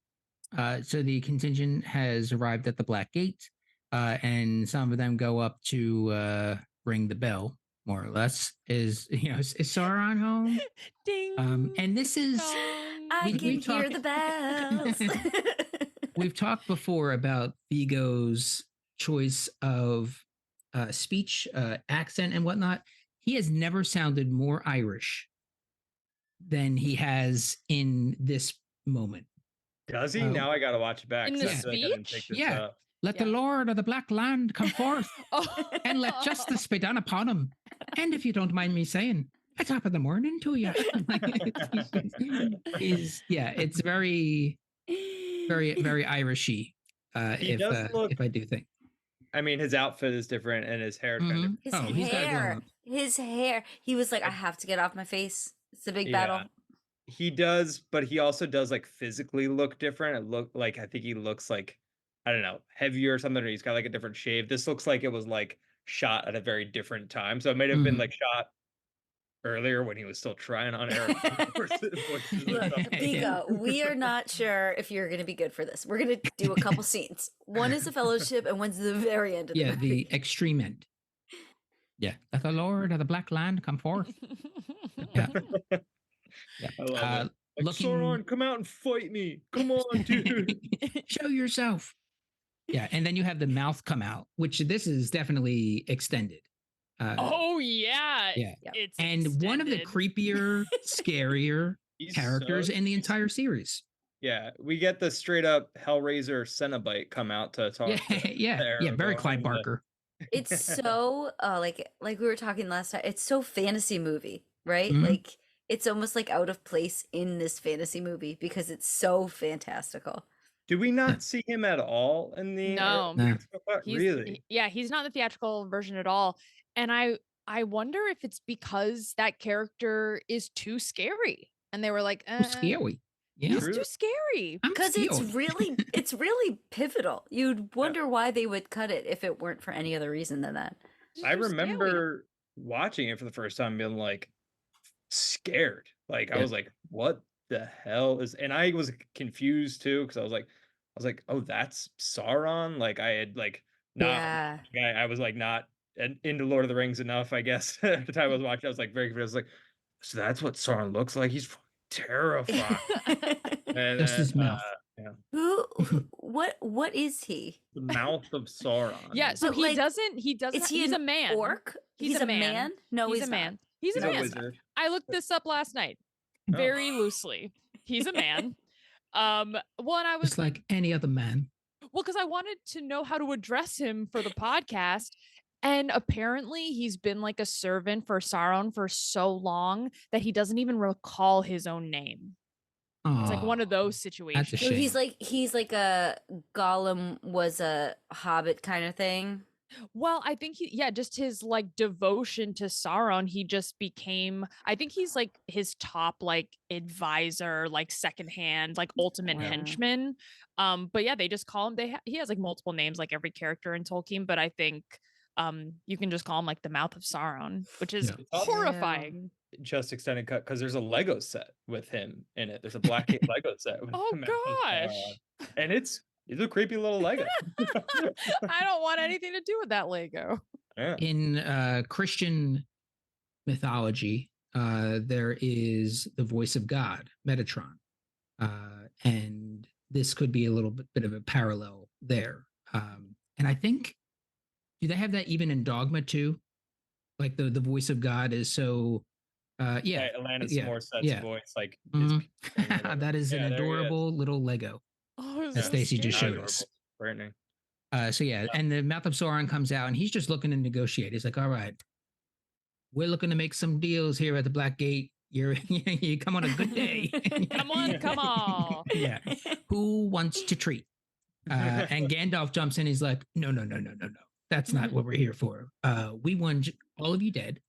So the contingent has arrived at the Black Gate. and some of them go up to ring the bell, more or less. Is Sauron home? Ding. And this is dong. I We- can we hear talk- the bells. we've talked before about Vigo's choice of speech, accent, and whatnot. He has never sounded more Irish than he has in this moment. Does he? Oh. Now I gotta watch it back. In 'cause the I feel like I didn't pick speech? this Yeah. up. Let the Yeah. Lord of the Black Land come forth Oh. and let justice be done upon him. And if you don't mind me saying, a top of the morning to you. It's very, very, very Irishy. He does look- if I do think. I mean, his outfit is different and his hair kind of. Mhm. His Oh, he's got a glow hair. up. His hair. He was like, I have to get off my face. It's a big battle. He does, but he also does like physically look different. It look like I think he looks like I don't know, heavier or something, or he's got like a different shave. This looks like it was like shot at a very different time. So it may have been Mhm. like shot earlier when he was still trying on Eric. Look, Vigo, we are not sure if you're going to be good for this. We're going to do a couple scenes. One is the fellowship, and one's the very end of the Yeah, movie. the extreme end. Yeah. Let the Lord of the Black Land come forth. Yeah. Yeah. I love it. Like, looking- Sauron, come out and fight me. Come on, dude. Show yourself. Yeah, and then you have the mouth come out, which this is definitely extended. Oh yeah. Yeah. It's and one of the extended. creepier, scarier He's characters so- in the he's- entire series. Yeah, we get the straight up Hellraiser Cenobite come out to talk. Yeah, to yeah, very Aragorn Clive and the- Barker. It's so like we were talking last time. It's so fantasy movie, right? Mhm. Like it's almost like out of place in this fantasy movie because it's so fantastical. Do we not see him at all in the? No. No. He's, Really? Yeah, he's not in the theatrical version at all. And I wonder if it's because that character is too scary. And they were like, Scary. Yeah. he's True. too scary. I'm Because it's scared. really pivotal. You'd wonder why they would cut it if it weren't for any other reason than that. He's I too scary. remember watching it for the first time, being like scared. Like I Yeah. was like, "What the hell is?" And I was confused too because I was like, "Oh, that's Sauron." Like I had like not. Yeah. I was like not into Lord of the Rings enough. I guess at the time I was watching, I was like very confused. I was like, "So that's what Sauron looks like? He's fucking terrifying." And Just his mouth. yeah, What is he? the mouth of Sauron. Yeah, so But, he like, doesn't Is he he's an a man. Orc? He's a man. No, he's he's a not. man. He's a He's a man. wizard. I looked this up last night. Oh. Very loosely. He's a man. Well, and I was Just like any other man. well, because I wanted to know how to address him for the podcast. And apparently he's been like a servant for Sauron for so long that he doesn't even recall his own name. It's like one of Aw, those situations. So shame. he's like a Gollum was a hobbit kind of thing. Well, I think just his like devotion to Sauron, he just became, I think he's like his top like advisor, like secondhand, like ultimate Wow. henchman. But yeah, they just call him, he has like multiple names like every character in Tolkien, but I think you can just call him like the Mouth of Sauron, which is Yeah. It's also- horrifying. Just extended cut because there's a Lego set with him in it. There's a Black Cat Lego set. With Oh the Mouth of gosh. Sauron. And it's a creepy little Lego. I don't want anything to do with that Lego. Yeah. In Christian mythology, there is the voice of God, Metatron, and this could be a little bit of a parallel there. And I think, do they have that even in Dogma too? Like the voice of God is so, yeah. Alanis yeah, Morissette's yeah. voice, like Mhm. is beautiful. That is Yeah, an there he is. adorable little Lego. Oh, it was That so Stacie just scary. showed us. Frightening. So yeah, and the Mouth of Sauron comes out, and he's just looking to negotiate. He's like, "All right, we're looking to make some deals here at the Black Gate. You come on a good day. Come on, come on. Yeah, who wants to treat?" And Gandalf jumps in. He's like, "No. That's not what we're here for. We want all of you dead.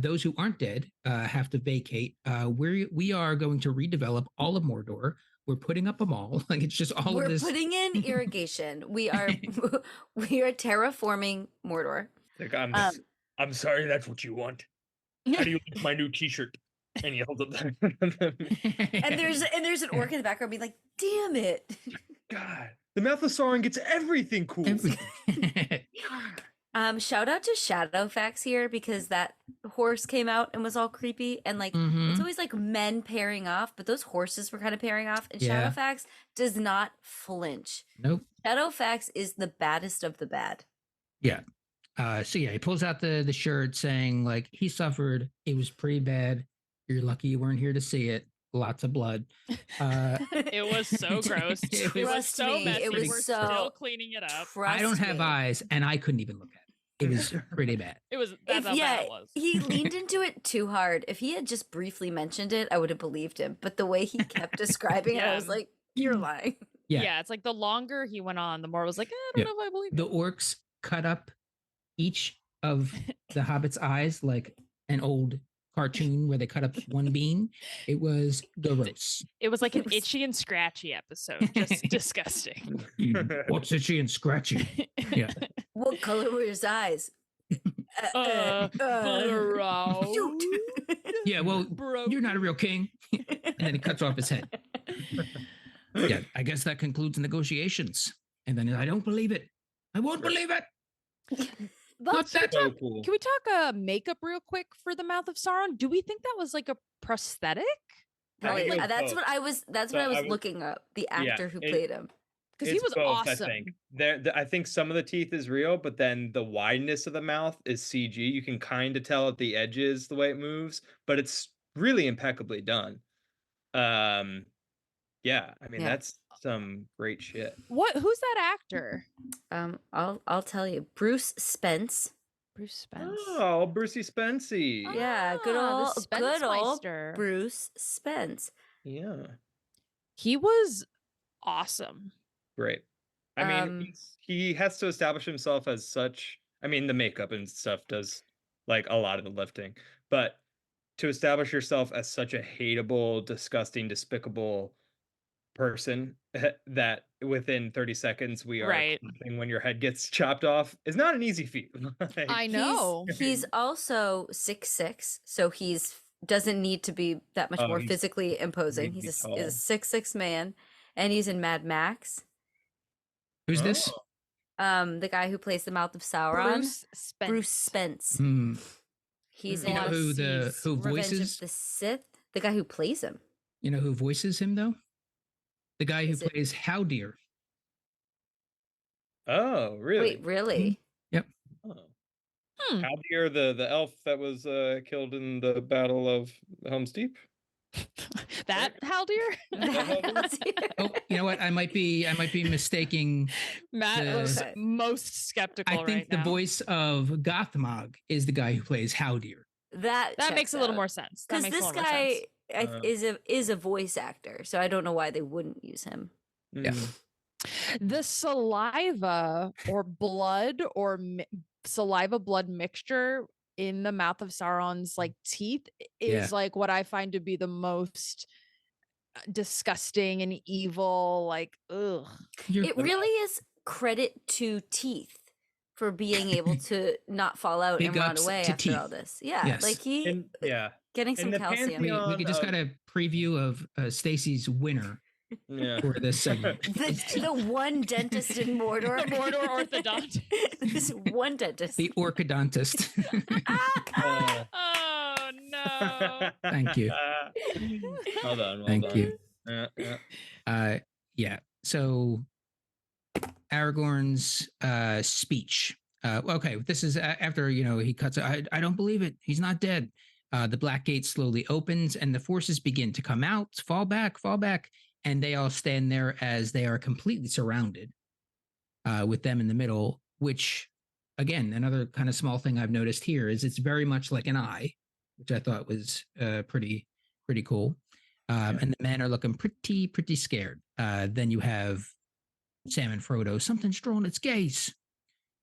Those who aren't dead have to vacate. We are going to redevelop all of Mordor. We're putting up a mall. Like it's just all We're of this. putting in irrigation. We are terraforming Mordor. Like, Um, I'm sorry, that's what you want. How do you like my new T-shirt? And he holds up and there's an orc in the background being like, "Damn it!" God. The Mouth of Sauron gets everything cool. Shout out to Shadowfax here because that horse came out and was all creepy and like it's always like men pairing off, but those horses were kind of pairing off, and Yeah. Shadowfax does not flinch. Nope. Shadowfax is the baddest of the bad. Yeah. So yeah, he pulls out the shirt saying like he suffered. It was pretty bad. You're lucky you weren't here to see it. Lots of blood. It was so gross. It was Trust so me, messy. it was We're so- still cleaning it up. I don't Trust have me. eyes, and I couldn't even look at it. It was pretty bad. It was that's how bad it was. he leaned into it too hard. If he had just briefly mentioned it, I would have believed him. But the way he kept describing it, I was Yeah. like, "You're lying." Yeah. Yeah, it's like the longer he went on, the more I was like, I Yeah. don't know if I believe The it. orcs cut up each of the hobbit's eyes like an old cartoon where they cut up one bean. It was gross. It was like It an was- itchy and scratchy episode. Just disgusting. What's itchy and scratchy? Yeah. What color were his eyes? Bro. shoot. Yeah, well, Bro. you're not a real king. And then he cuts off his head. Yeah, I guess that concludes the negotiations. And then I don't believe it. I won't believe it. Not Let's that. So cool. Can we talk makeup real quick for the Mouth of Sauron? Do we think that was like a prosthetic? Probably- think that's both. what I was. That's So what I was I was- looking up. The Yeah, actor who it- played him. Because he It's was both, awesome. I think. I think some of the teeth is real, but then the wideness of the mouth is CG. You can kind of tell at the edges the way it moves, but it's really impeccably done. Yeah, I mean Yeah. that's some great shit. Who's that actor? I'll tell you. Bruce Spence. Bruce Spence. Oh, Brucey Spency. Yeah, good Ah, the old, good old Spencemeister. Bruce Spence. Yeah, He was awesome. great. I mean, Um, he has to establish himself as such. I mean, the makeup and stuff does like a lot of the lifting, but to establish yourself as such a hateable, disgusting, despicable person that within 30 seconds we are Right. clapping when your head gets chopped off is not an easy feat. Like, I know. He's also 6'6", so he's doesn't need to be that much Oh, more he's- physically imposing. need to He's be a tall. 6'6" man, and he's in Mad Max. Who's this? Oh, The guy who plays the Mouth of Sauron, Bruce Spence. Bruce Spence. Hmm. He's You in You know who who Revenge voices? of the Sith. The guy who plays him. You know who voices him though? The guy who Is it- plays Howdeer. oh, really? Wait, really? Oh. Hmm. Haldir, the elf that was killed in the Battle of Helm's Deep. That Haldir? Oh, you know what? I might be mistaking. Matt The- was Okay. most skeptical I think right the now. voice of Gothmog is the guy who plays Howdeer. that That makes checks a little out. more sense. That Because makes a this little more sense. guy is a voice actor, so I don't know why they wouldn't use him. Yeah. Mm. The saliva or blood or saliva blood mixture in the Mouth of Sauron's like teeth is Yeah. like what I find to be the most disgusting and evil. Like, ugh. You're- It really is credit to teeth for being able to not fall out Big and run ups away to after all teeth. this. Yeah, Yes. like he And yeah, getting some the calcium. we Pantheon just of- got a preview of Stacey's winner yeah. for this segment. The one dentist in Mordor. The Mordor orthodontist. This one dentist. The orchodontist. Uh, Oh no. Thank you. Well done. Well Thank done. you. Yeah. Yeah. So Aragorn's speech. Okay, this is after he cuts. I don't believe it. He's not dead. The black gate slowly opens, and the forces begin to come out. Fall back, and they all stand there as they are completely surrounded, with them in the middle. Which, again, another kind of small thing I've noticed here is it's very much like an eye, which I thought was pretty cool. And the men are looking pretty scared. Then you have Sam and Frodo, something's drawn its gaze.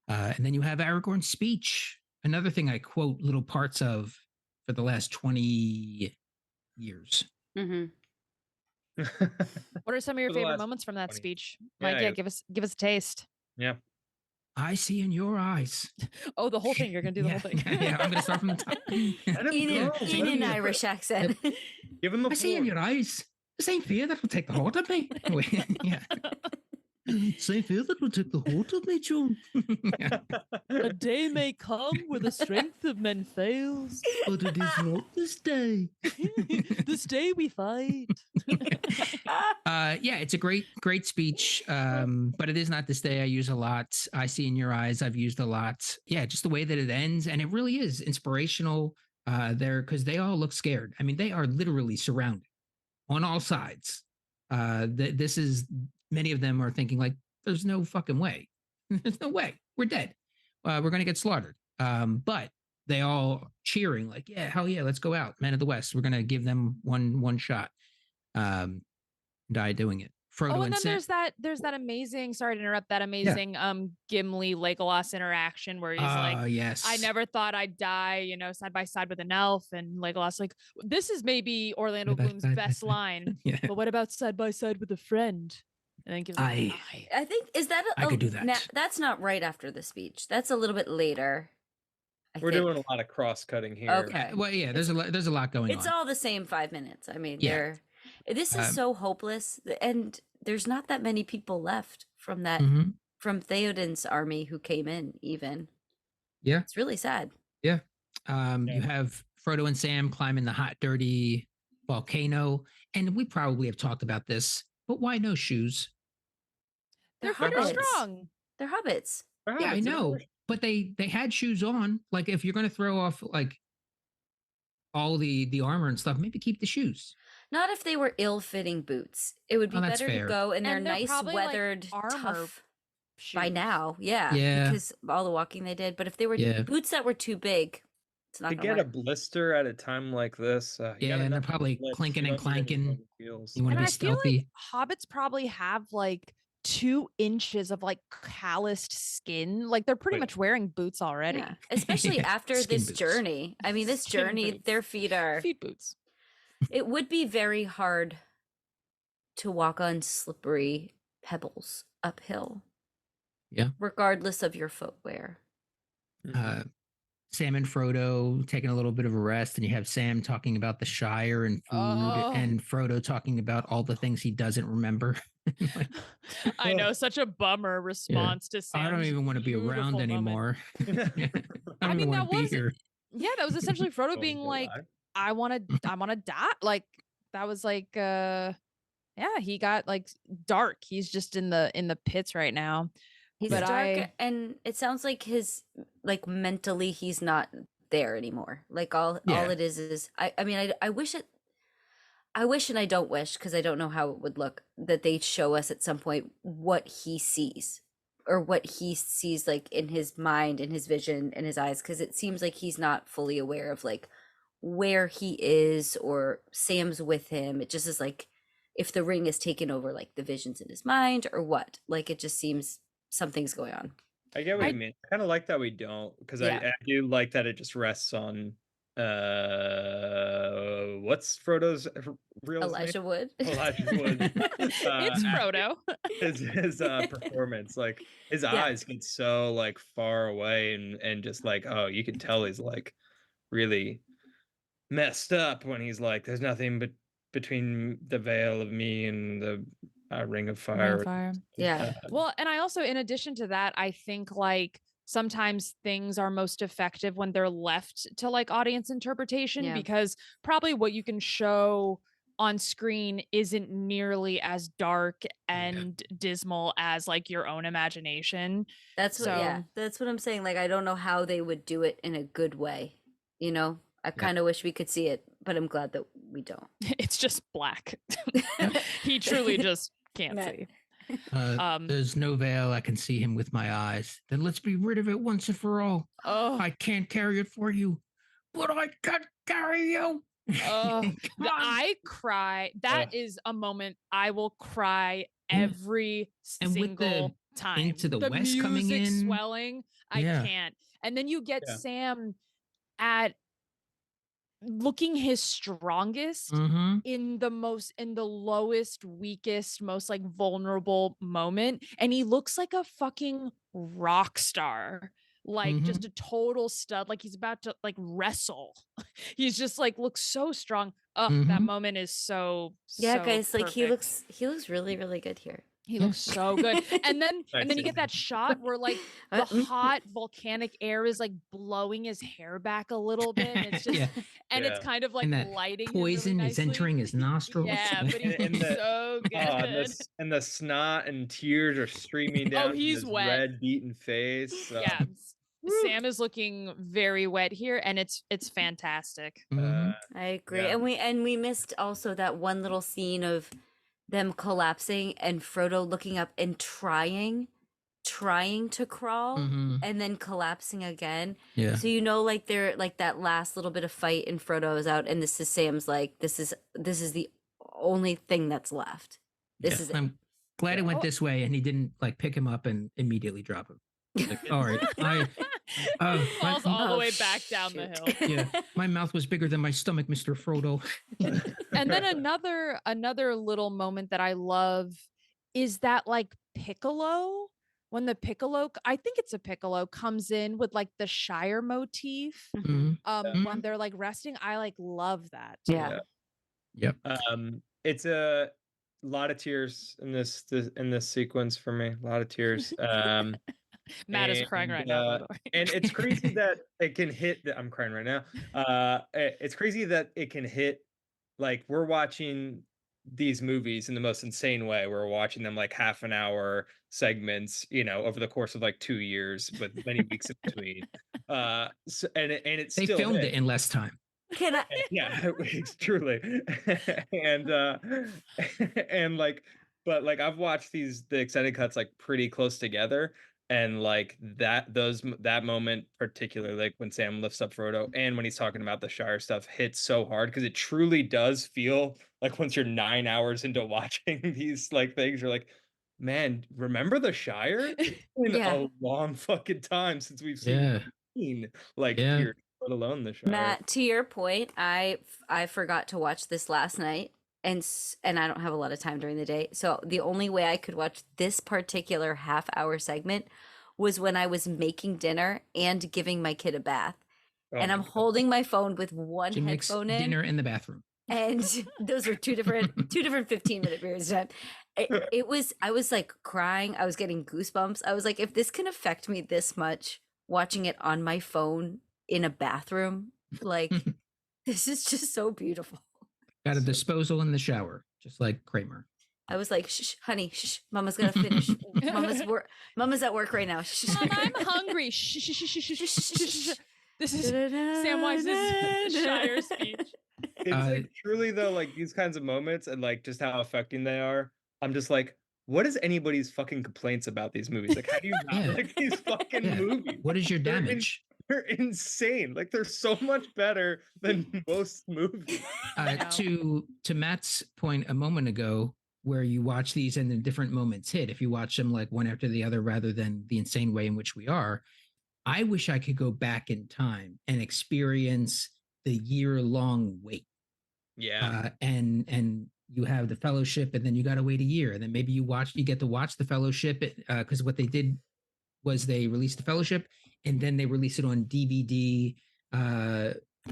And then you have Aragorn's speech. Another thing I quote little parts of for the last 20 years. hmm What are some of your For the favorite last moments from that 20. speech? Yeah, Mike, yeah. give us a taste. Yeah. I see in your eyes. Oh, the whole thing. You're gonna do the Yeah, whole thing. yeah, I'm gonna start from the top. Let him In go. in an Irish accent. Give him the I see in floor. your eyes. The same fear that will take the hold of me. Yeah. Say fear that will take the heart of me, John. A day may come where the strength of men fails. But it is not this day. This day we fight. Yeah, it's a great speech. But it is not this day. I use a lot. I see in your eyes. I've used a lot. Yeah, just the way that it ends, and it really is inspirational. There, because they all look scared. I mean, they are literally surrounded on all sides. This is many of them are thinking like, "There's no fucking way. There's no way. We're dead. We're gonna get slaughtered." But they all cheering like, "Yeah, hell yeah, let's go out, Men of the West. We're gonna give them one shot." Die doing it. Frodo Oh, and then Sam. there's that amazing, sorry to interrupt, that amazing Gimli Legolas interaction where he's like, Yes, I never thought I'd die, side by side with an elf, and Legolas like, this is maybe Orlando Bloom's best line. Yeah. But what about side by side with a friend? And then gives like, I think is that I could do that. That's not right after the speech. That's a little bit later. We're doing a lot of cross-cutting here. Okay. Well, yeah, there's a lot going on. It's all the same 5 minutes. I mean, Yeah. this is so hopeless, and there's not that many people left from that from Theoden's army who came in. Even it's really sad. You have Frodo and Sam climbing the hot, dirty volcano, and we probably have talked about this, but why no shoes? They're strong. They're hobbits. Yeah, I know, but they had shoes on. Like, if you're going to throw off like all the armor and stuff, maybe keep the shoes. Not if they were ill-fitting boots. It would be better fair. to go in their And they're nice, probably, like, weathered, armor tough shoes. by now. Yeah, because of all the walking they did. But if they were boots that were too big, it's not to gonna get work. a blister at a time like this. And they're probably clinking and clanking. You want to be stealthy. Feel like hobbits probably have like 2 inches of like calloused skin. Like they're pretty much wearing boots already. Yeah. Especially after this boots. journey. I mean, this Skin journey, boots. their feet are. Feet boots. It would be very hard to walk on slippery pebbles uphill. Yeah. Regardless of your footwear. Sam and Frodo taking a little bit of a rest, and you have Sam talking about the Shire and food, and Frodo talking about all the things he doesn't remember. I know, such a bummer response to Sam's I don't even want to be around beautiful anymore. I mean, that was here. Yeah, that was essentially Frodo being like, I want to die. Like that was like he got like dark. He's just in the pits right now. He's dark, and it sounds like his mentally he's not there anymore. Like all it is I mean I wish and I don't wish, because I don't know how it would look, that they'd show us at some point what he sees, or what he sees like in his mind, in his vision, in his eyes, because it seems like he's not fully aware of like where he is, or Sam's with him. It just is like if the ring is taken over like the visions in his mind, or what. Like it just seems something's going on. I get what you mean. I kind of like that we don't, because I do like that it just rests on what's Frodo's real Elijah name? Wood. Elijah Wood. It's Frodo. his performance, like his eyes get so like far away, and just like, oh, you can tell he's like really messed up when he's like, there's nothing but between the veil of me and the ring of fire. Yeah. Well, and I also, in addition to that, I think like sometimes things are most effective when they're left to like audience interpretation, because probably what you can show on screen isn't nearly as dark and dismal as like your own imagination. That's what I'm saying. Like, I don't know how they would do it in a good way. I kind of wish we could see it, but I'm glad that we don't. It's just black. He truly just can't see. There's no veil. I can see him with my eyes. Then let's be rid of it once and for all. I can't carry it for you, but I can carry you. I cry. That is a moment I will cry every single time. Into the West music coming in, swelling. I can't. And then you get Sam at looking his strongest in the lowest, weakest, most like vulnerable moment, and he looks like a fucking rock star, like just a total stud, like he's about to like wrestle. He's just like looks so strong. That moment is so guys, like perfect. he looks really, really good here. He looks so good. And then you get that shot where like the hot volcanic air is like blowing his hair back a little bit. And it's just and it's kind of like and that lighting poison him really is nicely. entering his nostrils. Yeah, but he's so good. And the snot and tears are streaming down he's his wet. red beaten face. Yeah. Sam is looking very wet here, and it's fantastic. I agree. And we missed also that one little scene of them collapsing and Frodo looking up and trying to crawl and then collapsing again. Yeah. So like they're like that last little bit of fight and Frodo is out, and this is Sam's like this is the only thing that's left. This is it. I'm glad it went this way, and he didn't like pick him up and immediately drop him. Like, all right, falls all the way back down the hill. Yeah, my mouth was bigger than my stomach, Mr. Frodo. And then another little moment that I love is that like Piccolo, when the Piccolo, I think it's a Piccolo, comes in with like the Shire motif. When they're like resting, I like love that. Yeah. Yep. It's a lot of tears in this sequence for me. A lot of tears. Matt is crying right now, by the way. And it's crazy that it can hit. I'm crying right now. It's crazy that it can hit. Like, we're watching these movies in the most insane way. We're watching them like half an hour segments, over the course of like 2 years with many weeks in between. They filmed it in less time. Can I? Yeah, it's truly. and like, but like I've watched the extended cuts like pretty close together. And like that moment, particularly like when Sam lifts up Frodo and when he's talking about the Shire stuff, hits so hard because it truly does feel like once you're 9 hours into watching these like things, you're like, man, remember the Shire? It's been a long fucking time since we've seen here, let alone the Shire. Matt, to your point, I forgot to watch this last night. And I don't have a lot of time during the day. So the only way I could watch this particular half-hour segment was when I was making dinner and giving my kid a bath. And I'm holding my phone with one headphone in. Dinner in the bathroom. And those were two different 15-minute periods of time. I was like crying. I was getting goosebumps. I was like, if this can affect me this much, watching it on my phone in a bathroom, like this is just so beautiful. Got a disposal in the shower, just like Kramer. I was like, shh, honey, shh, Mama's gonna finish. Mama's at work right now. Shh. Mom, I'm hungry. Shh, shh, shh, shh, shh, shh. This is Samwise's Shire speech. It's like truly though, like these kinds of moments and like just how affecting they are. I'm just like, what is anybody's fucking complaints about these movies? Like, how do you not like these fucking movies? What is your damage? They're insane. Like they're so much better than most movies. To Matt's point a moment ago, where you watch these and the different moments hit, if you watch them like one after the other rather than the insane way in which we are, I wish I could go back in time and experience the year-long wait. Yeah. And you have the Fellowship, and then you got to wait a year, and then maybe you get to watch the Fellowship because what they did was they released the Fellowship, and then they released it on DVD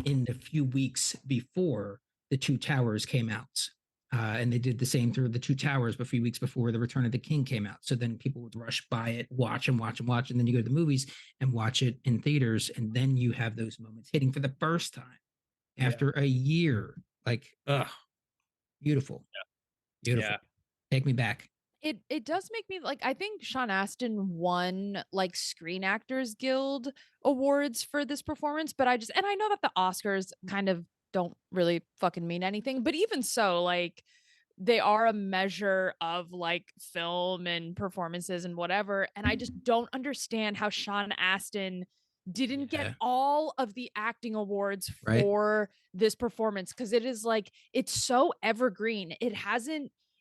in the few weeks before the Two Towers came out. And they did the same through the Two Towers, but a few weeks before the Return of the King came out. So then people would rush by it, watch, and then you go to the movies and watch it in theaters, and then you have those moments hitting for the first time after a year. Like, beautiful. Beautiful. Yeah. Take me back. It does make me like, I think Sean Astin won like Screen Actors Guild awards for this performance, but I know that the Oscars kind of don't really fucking mean anything, but even so, like they are a measure of like film and performances and whatever, and I just don't understand how Sean Astin didn't get all of the acting awards for this performance, because it is like, it's so evergreen.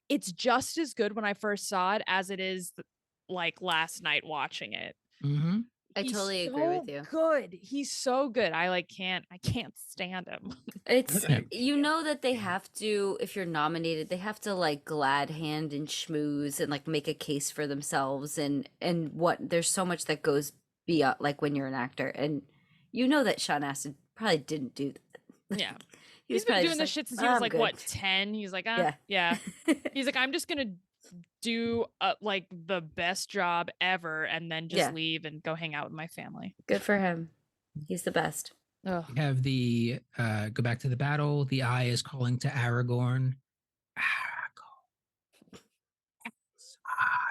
It's just as good when I first saw it as it is like last night watching it. Mm-hmm. I totally agree with you. Good. He's so good. I can't stand him. It's that they have to, if you're nominated, they have to like glad hand and schmooze and like make a case for themselves and what there's so much that goes beyond like when you're an actor, and that Sean Astin probably didn't do that. Yeah. He's been doing this shit since he was like, what, 10? He's like, yeah. He's like, I'm just going to do like the best job ever and then just leave and go hang out with my family. Good for him. He's the best. Ugh. We have the go back to the battle. The eye is calling to Aragorn.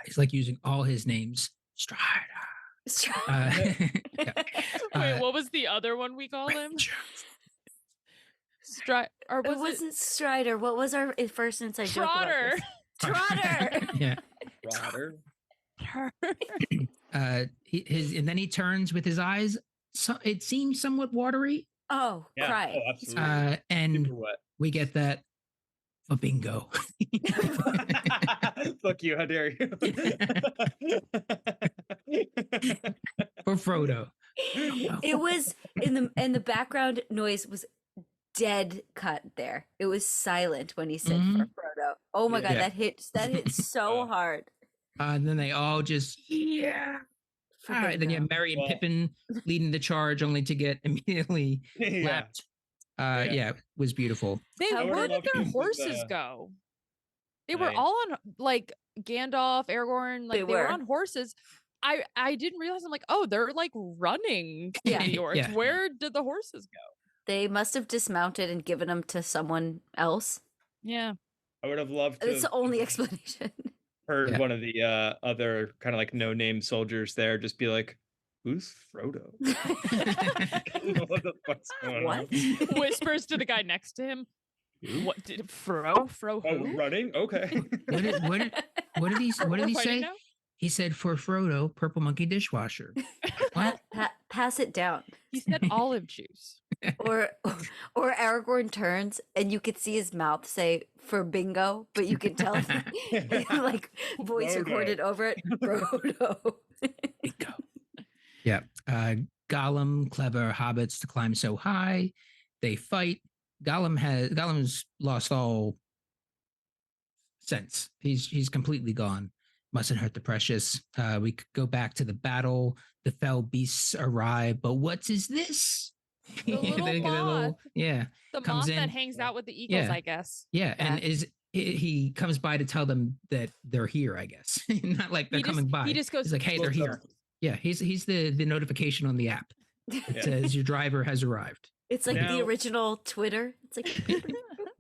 He's like using all his names. Strider. Yeah. Wait, what was the other one we called him? Or it wasn't Strider. What was our first inside joke about this? Trotter. Yeah. Trotter. And then he turns with his eyes. So it seems somewhat watery. Oh, Yeah. cry. Oh, absolutely. And Super wet. we get that for bingo. Fuck you! How dare you? For Frodo. It was in the background noise was dead cut there. It was silent when he said for Frodo. Oh my god, that hit so hard. And then they all just all right, then you have Merry and Pippin leading the charge, only to get immediately lapped. It was beautiful. Where did their horses go? They were all on like Gandalf, Aragorn, like they were on horses. I didn't realize. I'm like, oh, they're like running to the orcs. Where did the horses go? They must have dismounted and given them to someone else. Yeah, I would have loved to. It's the only explanation. Heard one of the other kind of like no-name soldiers there just be like, "Who's Frodo?" What the fuck's going on? Whispers to the guy next to him. What did Fro Oh, who? running? Okay. What did he say? Now? He said for Frodo, purple monkey dishwasher. What? Pass it down. He said olive juice. Or Aragorn turns and you could see his mouth say for bingo, but you can tell like voice Frodo. recorded over it. Frodo. Bingo. Yeah. Gollum, clever hobbits to climb so high. They fight. Gollum's lost all sense. He's completely gone. Mustn't hurt the precious. We could go back to the battle. The fell beasts arrive, but what is this? The little moth. The moth that hangs out with the eagles, I guess. And he comes by to tell them that they're here, I guess. Not like they're coming by. He just goes, he's like, hey, they're here. Yeah, he's the notification on the app. It says your driver has arrived. It's like the original Twitter. It's like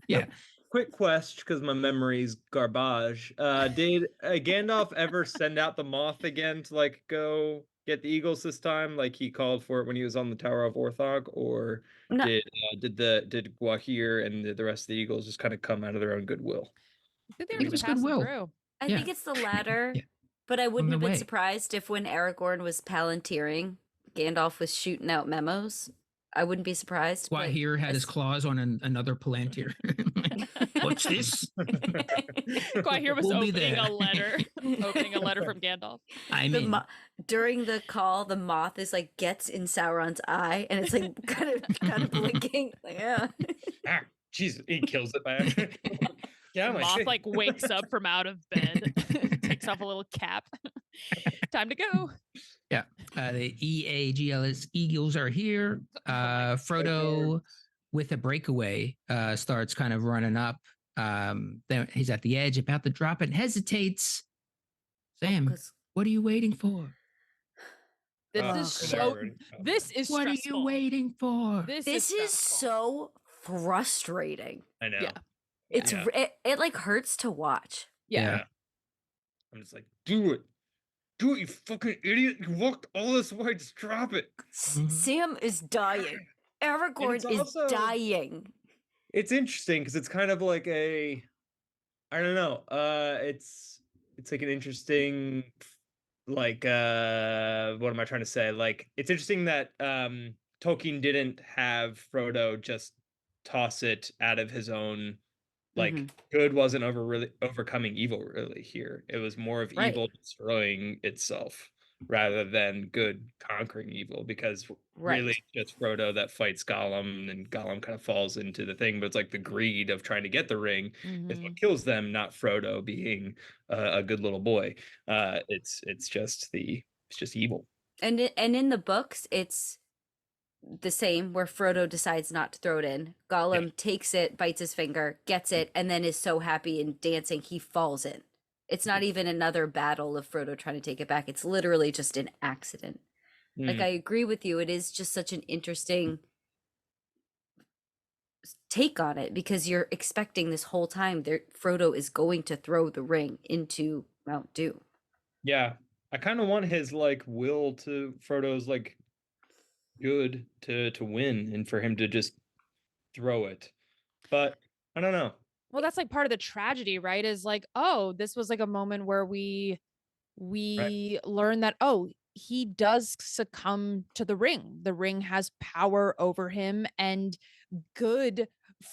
yeah. Quick question, because my memory's garbage. Did Gandalf ever send out the moth again to like go get the eagles this time, like he called for it when he was on the Tower of Orthog, or did Gwahir and the rest of the eagles just kind of come out of their own goodwill? I think it was goodwill. I think it's the latter, but I wouldn't have been surprised if when Aragorn was palantiring, Gandalf was shooting out memos. I wouldn't be surprised. Gwahir had his claws on another Palantir. What's this? Gwahir was opening a letter from Gandalf. During the call, the moth is like gets in Sauron's eye, and it's like kind of blinking. Like, Jesus, he kills it by accident. The moth like wakes up from out of bed, takes off a little cap. Time to go. Yeah, the EAGLS Eagles are here. Frodo, with a breakaway, starts kind of running up. Then he's at the edge, about to drop it, hesitates. Sam, what are you waiting for? This is what stressful. are you waiting for? This is so frustrating. I know. Yeah. It like hurts to watch. Yeah. I'm just like, do it, you fucking idiot! You walked all this way, just drop it. Sam is dying. Aragorn is dying. It's interesting because it's kind of like I don't know. It's like an interesting, like what am I trying to say? Like it's interesting that Tolkien didn't have Frodo just toss it out of his own. Like good wasn't overcoming evil really here. It was more of evil destroying itself rather than good conquering evil, because really just Frodo that fights Gollum, and Gollum kind of falls into the thing, but it's like the greed of trying to get the ring is what kills them, not Frodo being a good little boy. It's just evil. And in the books, it's the same, where Frodo decides not to throw it in. Gollum takes it, bites his finger, gets it, and then is so happy and dancing he falls in. It's not even another battle of Frodo trying to take it back. It's literally just an accident. Like, I agree with you. It is just such an interesting take on it because you're expecting this whole time that Frodo is going to throw the ring into Mount Doom. Yeah, I kind of want his like will to Frodo's like good to win and for him to just throw it, but I don't know. Well, that's like part of the tragedy, right? Is like, oh, this was like a moment where we learn that, oh, he does succumb to the ring. The ring has power over him, and good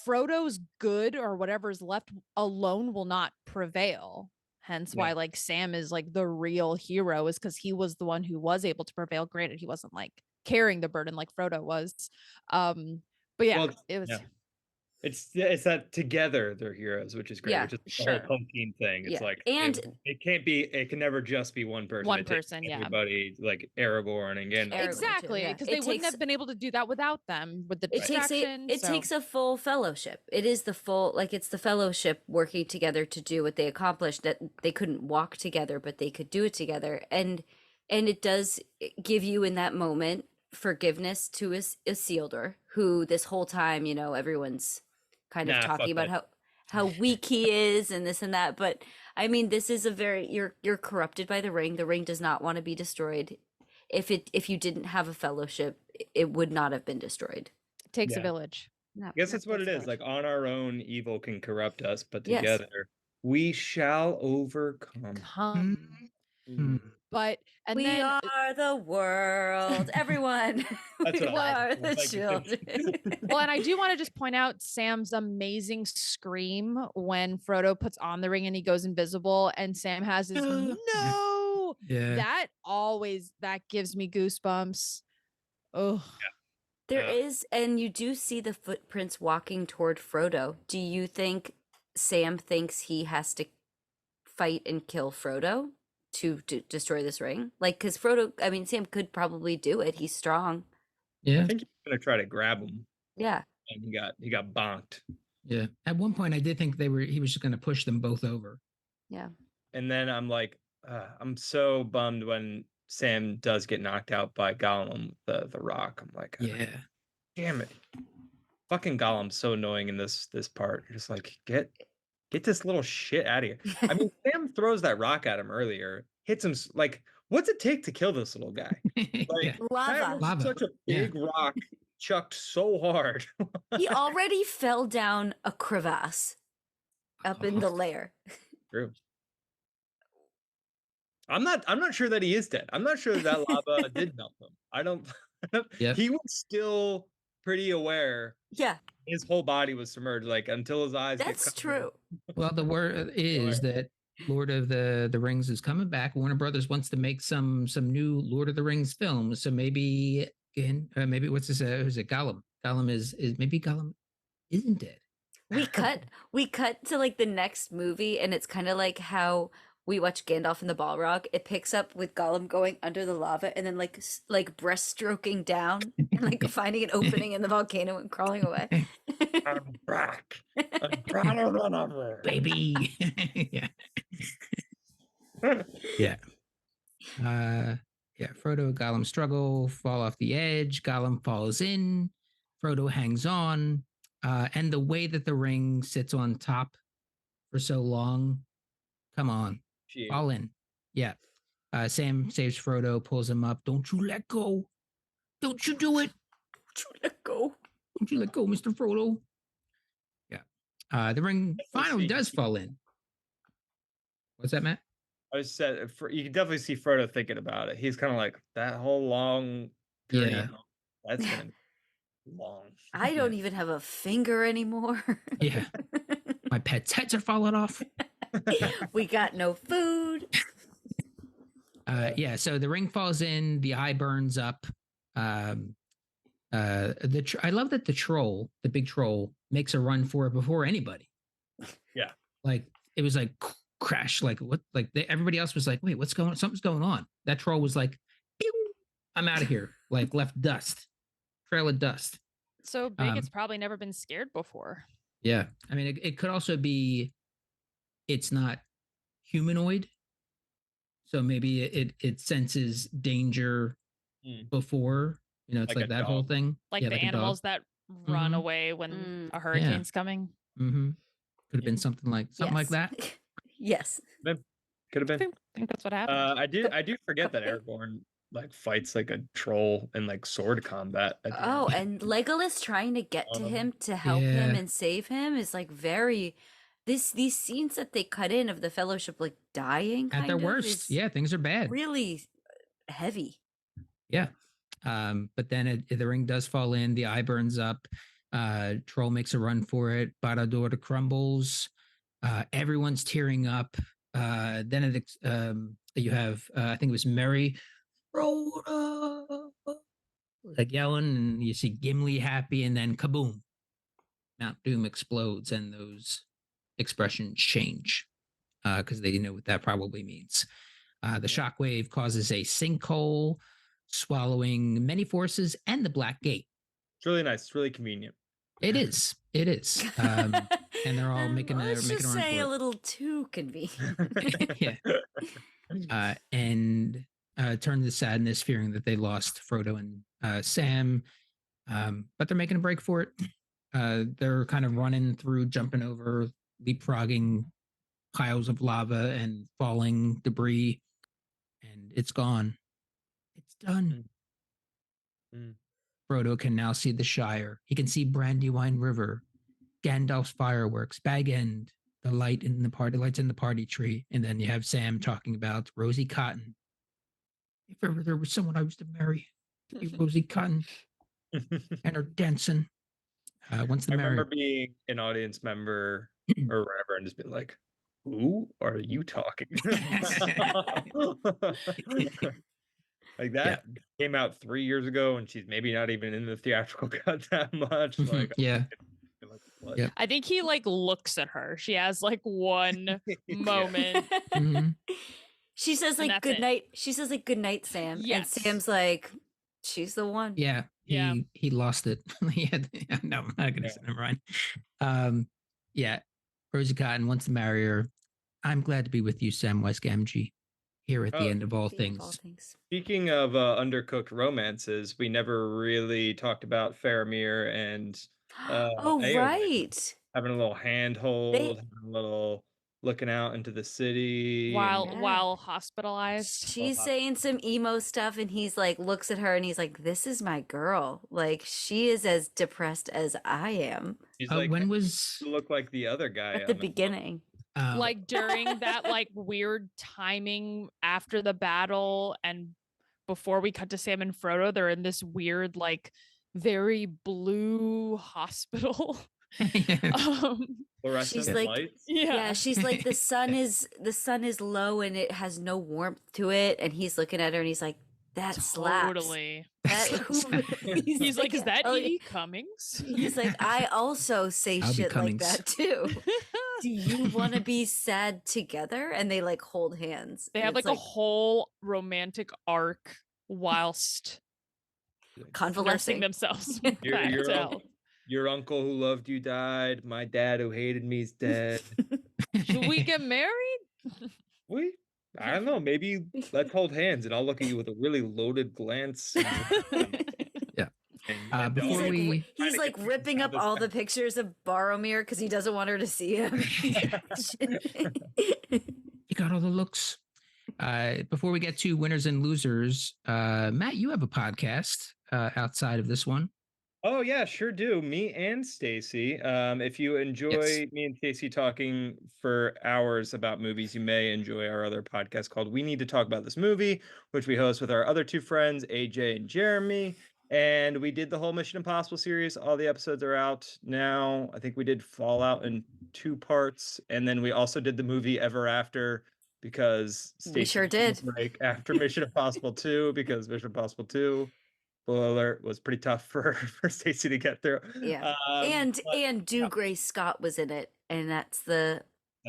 Frodo's good or whatever's left alone will not prevail. Hence why like Sam is like the real hero, is because he was the one who was able to prevail. Granted, he wasn't like carrying the burden like Frodo was. But yeah, Well, it was it's that together they're heroes, which is great, Yeah, which is the sure. whole Tolkien thing. It's Yeah, like and it can never just be one person. One It takes person, yeah. everybody, like Aragorn and Gandalf. Aragorn. exactly, yeah. because It they wouldn't takes- have been able to do that without them with the It takes distraction. it takes a full fellowship. It is the full, like, it's the fellowship working together to do what they accomplished, that they couldn't walk together, but they could do it together. And it does give you in that moment forgiveness to Isildur, who this whole time, you know, everyone's kind of talking about how weak he is and this and that. But I mean, this is a very, you're corrupted by the ring. The ring does not want to be destroyed. If you didn't have a fellowship, it would not have been destroyed. It takes a Yeah. village. No, I guess that's what it takes a is. Like village. on our own, evil can corrupt us, but Yes. together we shall overcome. Come. Hmm. But and we then are the world, everyone. That's we what I are was the like, children. well, and I do want to just point out Sam's amazing scream when Frodo puts on the ring and he goes invisible, and Sam has his no. Yeah. That gives me goosebumps. Oh, There is, and you do see the footprints walking toward Frodo. Do you think Sam thinks he has to fight and kill Frodo to destroy this ring? Like, because Frodo, I mean, Sam could probably do it. He's strong. Yeah. I think he's gonna try to grab him, Yeah. and he got bonked. Yeah. At one point, I did think he was just going to push them both over. Yeah. And then I'm like, I'm so bummed when Sam does get knocked out by Gollum, the rock. I'm like, Yeah. damn it, fucking Gollum's so annoying in this part. You're just like, get this little shit out of here. I mean, Sam throws that rock at him earlier, hits him like, what's it take to kill this little guy? Like, Yeah. Lava. that was such a big rock chucked so hard. He already fell down a crevasse up in the lair. True. I'm not sure that he is dead. I'm not sure that lava did melt him. I don't. Yep. He was still pretty aware. Yeah, His whole body was submerged, like until his eyes. that's get true. Well, the word is that Lord of the Rings is coming back. Warner Brothers wants to make some new Lord of the Rings films. So maybe maybe what's this? Who's it? Gollum. Gollum is maybe Gollum isn't dead. We cut to like the next movie, and it's kind of like how we watch Gandalf in the Balrog. It picks up with Gollum going under the lava and then like breaststroking down and like finding an opening in the volcano and crawling away. I'm back. I'm better than ever. Baby. Yeah. Yeah. Yeah. Frodo and Gollum struggle, fall off the edge. Gollum falls in. Frodo hangs on. And the way that the ring sits on top for so long, come on, fall in. Yeah. Sam saves Frodo, pulls him up. Don't you let go. Don't you do it. Don't you let go. Don't you let go, Mr. Frodo. Yeah. The ring finally does fall in. What's that, Matt? I just said you can definitely see Frodo thinking about it. He's kind of like that whole long journey. Yeah. That's gonna be long. I don't even have a finger anymore. Yeah. My pets' heads are falling off. We got no food. Yeah, so the ring falls in, the eye burns up. I love that the troll, the big troll, makes a run for it before anybody. Yeah. Like it was like crash, like what? Like everybody else was like, wait, what's going on? Something's going on. That troll was like, pew, I'm out of here. Like left dust, trail of dust. so big it's probably never been scared before. Yeah, I mean, it could also be, it's not humanoid. So maybe it senses danger before, it's Like like a that whole dog. thing. Like Yeah, the like a dog. animals that run Mhm. away when Mm. a hurricane's coming. Mm-hmm. Could have Yeah. been something like Yes. that. Yes. Could have I been. think that's what happened. I do forget that Aragorn like fights like a troll in like sword combat at the Oh, end. and Legolas trying to get to him to help him Yeah. and save him is like very these scenes that they cut in of the Fellowship like dying At their kind of worst. is Yeah, things are bad. really heavy. Yeah. But then the ring does fall in, the eye burns up, Troll makes a run for it, Barad-dûr crumbles, everyone's tearing up. Then you have I think it was Merry, Frodo, like yelling, and you see Gimli happy, and then kaboom, Mount Doom explodes, and those expressions change because they know what that probably means. The shockwave causes a sinkhole, swallowing many forces and the Black Gate. It's really nice. It's really convenient. It is. It is. And they're all making a let's making just a run say for a it. little too convenient. Yeah. And turn to sadness, fearing that they lost Frodo and Sam. But they're making a break for it. They're kind of running through, jumping over, leapfrogging piles of lava and falling debris, and it's gone. It's done. Mm. Frodo can now see the Shire. He can see Brandywine River, Gandalf's fireworks, Bag End, the lights in the party tree, and then you have Sam talking about Rosie Cotton. If ever there was someone I was to marry, it'd be Rosie Cotton and her dancing. Once the I remember marriage, being an audience member or whatever and just being like, who are you talking? Like that came out 3 years ago, and she's maybe not even in the theatrical cut that much. Like, yeah, like what? Yep. I think he like looks at her. She has like one moment. Mhm. She says And like that's good it. night. She says like good night, Sam. Yes. And Sam's like, she's the one. Yeah, Yeah. he lost it. No, I'm not gonna say. Never mind. Yeah, Rosie Cotton wants to marry her. I'm glad to be with you, Samwise Gamgee, here at the Oh, end of all The end of all things. things. Speaking of undercooked romances, we never really talked about Faramir and Oh, Eowyn right. having a little handhold, They having a little looking out into the city. While And, Yeah. while hospitalized. she's saying some emo stuff and he's like looks at her and he's like, this is my girl. Like she is as depressed as I am she's like, When was look like the other guy at the on beginning. Like during that like weird timing after the battle and before we cut to Sam and Frodo, they're in this weird like very blue hospital. fluorescent She's like, lights. yeah, she's like the sun is low and it has no warmth to it, and he's looking at her and he's like, that slaps. Totally. That He's like, is that "Oh, E.E. Cummings? He's like, I also say I'll be shit like Cummings." that too. Do you want to be sad together? And they like hold hands. They and have it's like a whole romantic arc whilst nursing convalescing. themselves Your, back your, to uncle, health. your uncle who loved you died. My dad who hated me is dead. Should we get married? I don't know. Maybe let's hold hands, and I'll look at you with a really loaded glance. And Before He's like, we- he's like ripping up all the pictures of Boromir because he doesn't want her to see him. You got all the looks. Before we get to winners and losers, Matt, you have a podcast outside of this one. Oh yeah, sure do. Me and Stacie. If you enjoy me and Stacie talking for hours about movies, you may enjoy our other podcast called We Need to Talk About This Movie, which we host with our other two friends, AJ and Jeremy. And we did the whole Mission Impossible series. All the episodes are out now. I think we did Fallout in 2 parts, and then we also did the movie Ever After because We sure did. break after Mission Impossible 2 because Mission Impossible 2. Spoiler alert, was pretty tough for Stacie to get through. Yeah. And Grace Scott was in it, and that's the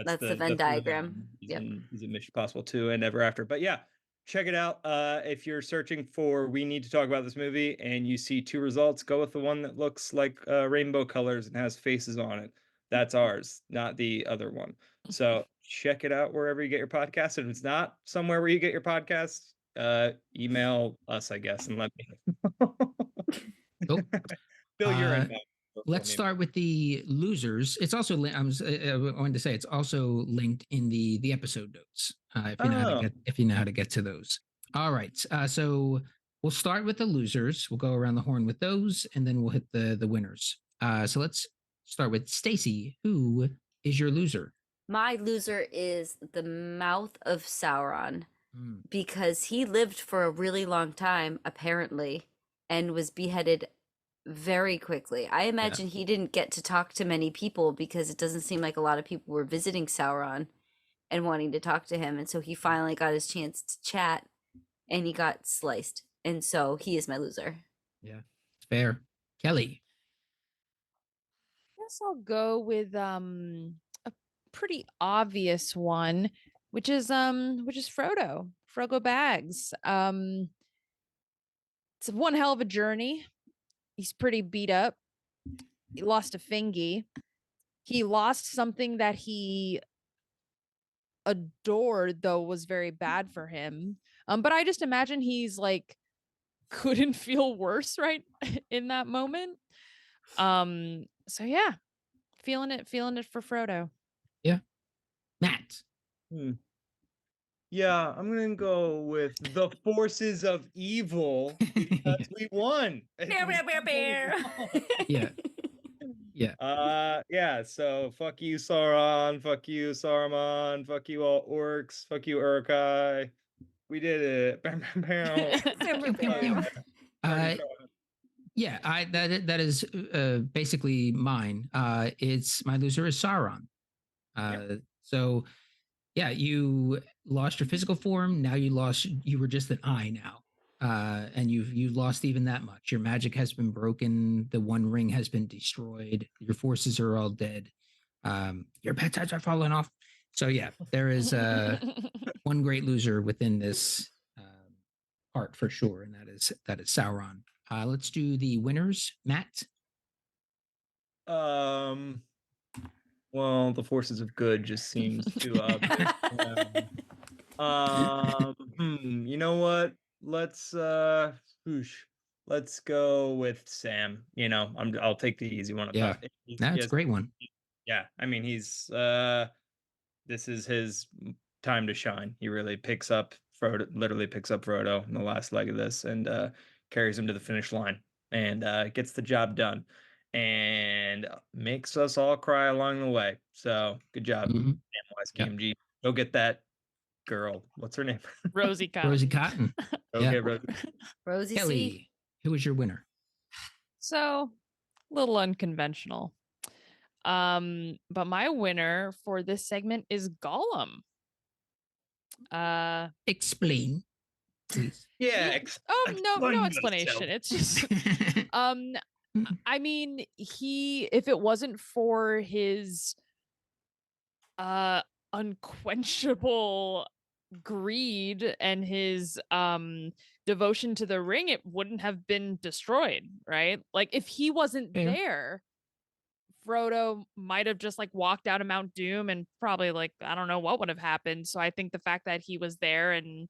Venn diagram. He's Yep. in Mission Impossible 2 and Ever After. But yeah, check it out. If you're searching for We Need to Talk About This Movie and you see 2 results, go with the one that looks like rainbow colors and has faces on it. That's ours, not the other one. So check it out wherever you get your podcast. If it's not somewhere where you get your podcasts, email us, I guess, and let me know. Cool. Fill your Uh, inbox. Let's start with the losers. It's also I wanted to say it's also linked in the episode notes. If you know how to get to those. All right. So we'll start with the losers. We'll go around the horn with those, and then we'll hit the winners. So let's start with Stacie. Who is your loser? My loser is the Mouth of Sauron Mm. because he lived for a really long time, apparently, and was beheaded very quickly. I imagine he didn't get to talk to many people because it doesn't seem like a lot of people were visiting Sauron and wanting to talk to him. And so he finally got his chance to chat and he got sliced. And so he is my loser. Yeah, fair. Kelly. Guess I'll go with a pretty obvious one, which is Frodo. Frodo Bags. It's one hell of a journey. He's pretty beat up. He lost a fingy. He lost something that he adored, though was very bad for him. But I just imagine he's like couldn't feel worse right in that moment. So yeah, feeling it for Frodo. Yeah. Matt. Yeah, I'm gonna go with the forces of evil because we won. Yeah. Yeah. So fuck you, Sauron. Fuck you, Saruman. Fuck you, all orcs. Fuck you, Uruk. We did it. Yeah, that is basically mine. It's my loser is Sauron. So yeah, you lost your physical form. Now you were just an eye now. And you lost even that much. Your magic has been broken. The One Ring has been destroyed. Your forces are all dead. Your pet heads are falling off. So yeah, there is one great loser within this part for sure, and that is Sauron. Let's do the winners, Matt. Well, the forces of good just seems too obvious. You know what? Let's go with Sam. I'll take the easy one. Yeah, that's a great one. Yeah, I mean he's this is his time to shine. He really picks up Frodo, literally picks up Frodo in the last leg of this and carries him to the finish line and gets the job done and makes us all cry along the way. So good job, Samwise Gamgee. Go get that girl. What's her name? Rosie Cotton. Rosie Cotton. Okay, Rosie Kelly, C. who was your winner? So, a little unconventional. But my winner for this segment is Gollum. Explain, please. Yeah. No explanation. It's just I mean, if it wasn't for his unquenchable greed and his devotion to the ring, it wouldn't have been destroyed, right? Like if he wasn't there, Frodo might have just like walked out of Mount Doom and probably like I don't know what would have happened. So I think the fact that he was there and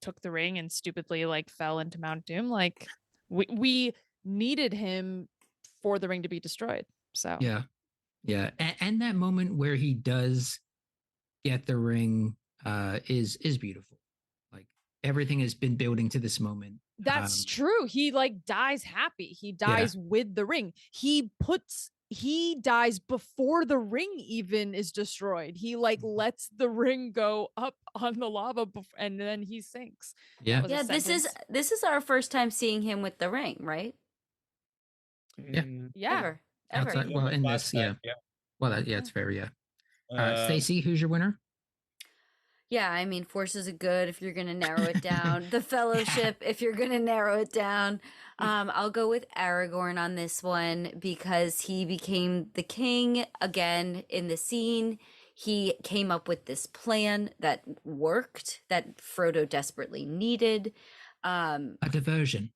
took the ring and stupidly like fell into Mount Doom, like we needed him for the ring to be destroyed. So yeah. And that moment where he does get the ring is beautiful. Like everything has been building to this moment. That's true. He like dies happy. He dies with the ring. He dies before the ring even is destroyed. He like lets the ring go up on the lava and then he sinks. Yeah. Yeah, this is our first time seeing him with the ring, right? Yeah. Yeah. Ever. Outside, well, in this, yeah. Well, it's fair, yeah. Stacie, who's your winner? Yeah, I mean, forces are good if you're going to narrow it down. The Fellowship, if you're going to narrow it down. I'll go with Aragorn on this one because he became the king again in the scene. He came up with this plan that worked, that Frodo desperately needed. A diversion.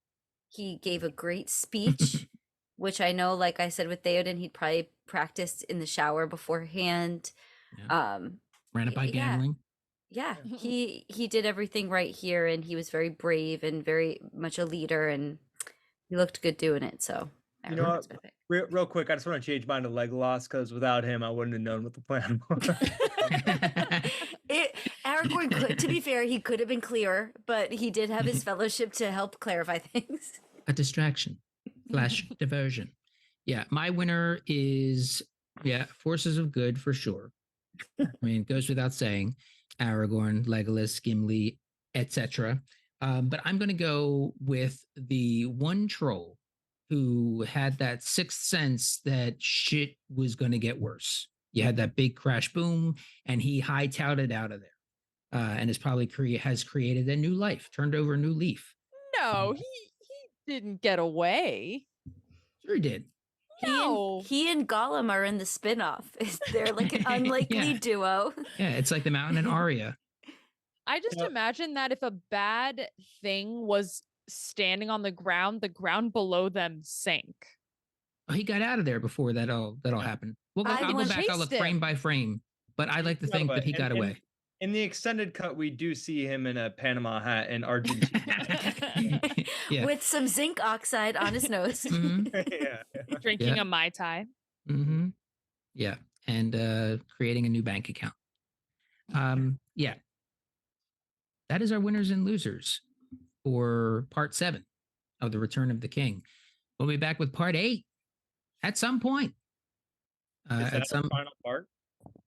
He gave a great speech, which I know, like I said with Theoden, he'd probably practiced in the shower beforehand. ran it by Yeah. gambling. Yeah, he did everything right here, and he was very brave and very much a leader, and he looked good doing it. So You know Aragorn's what? my pick. Real quick, I just want to change mine to Legolas because without him, I wouldn't have known what the plan was. Aragorn could, to be fair, he could have been clearer, but he did have his fellowship to help clarify things. A distraction / diversion. Yeah, my winner is Forces of Good for sure. I mean, it goes without saying. Aragorn, Legolas, Gimli, etc. But I'm going to go with the one troll who had that sixth sense that shit was going to get worse. You had that big crash boom, and he hightailed out of there, and has probably has created a new life, turned over a new leaf. No, he didn't get away. Sure, he did. No. He and Gollum are in the spinoff. They're like an unlikely duo. Yeah, it's like the Mountain and Arya. I just imagine that if a bad thing was standing on the ground below them sank. Oh, he got out of there before that all happened. I'll go back. I'll look frame by frame, but I like to think that he got away. In the extended cut, we do see him in a Panama hat in Argentina. With some zinc oxide on his nose. Drinking a Mai Tai. Mm-hmm. Yeah, and creating a new bank account. Yeah. That is our winners and losers for part 7 of The Return of the King. We'll be back with part 8 at some point. Is that the final part?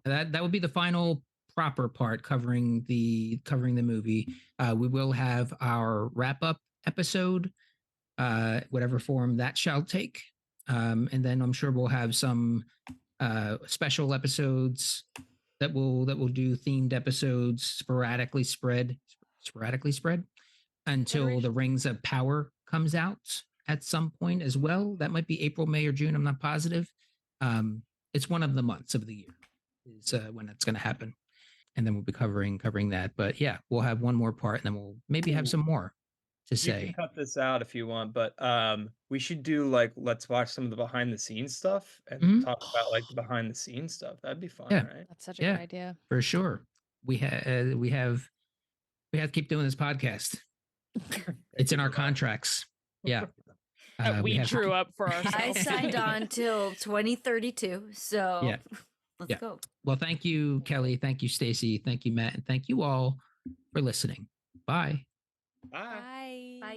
That would be the final proper part covering the movie. We will have our wrap-up episode, whatever form that shall take. And then I'm sure we'll have some special episodes that will do themed episodes sporadically spread until the Rings of Power comes out at some point as well. That might be April, May, or June. I'm not positive. It's one of the months of the year is when it's going to happen, and then we'll be covering that. But yeah, we'll have one more part, and then we'll maybe have some more to say. You can cut this out if you want, but we should do let's watch some of the behind the scenes stuff and talk about the behind the scenes stuff. That'd be fun, right? That's such a good idea. For sure. We have to keep doing this podcast. It's in our contracts. Yeah. We drew up for ourselves. I signed on till 2032, so let's go. Well, thank you, Kelly. Thank you, Stacie. Thank you, Matt, and thank you all for listening. Bye. Bye. Bye.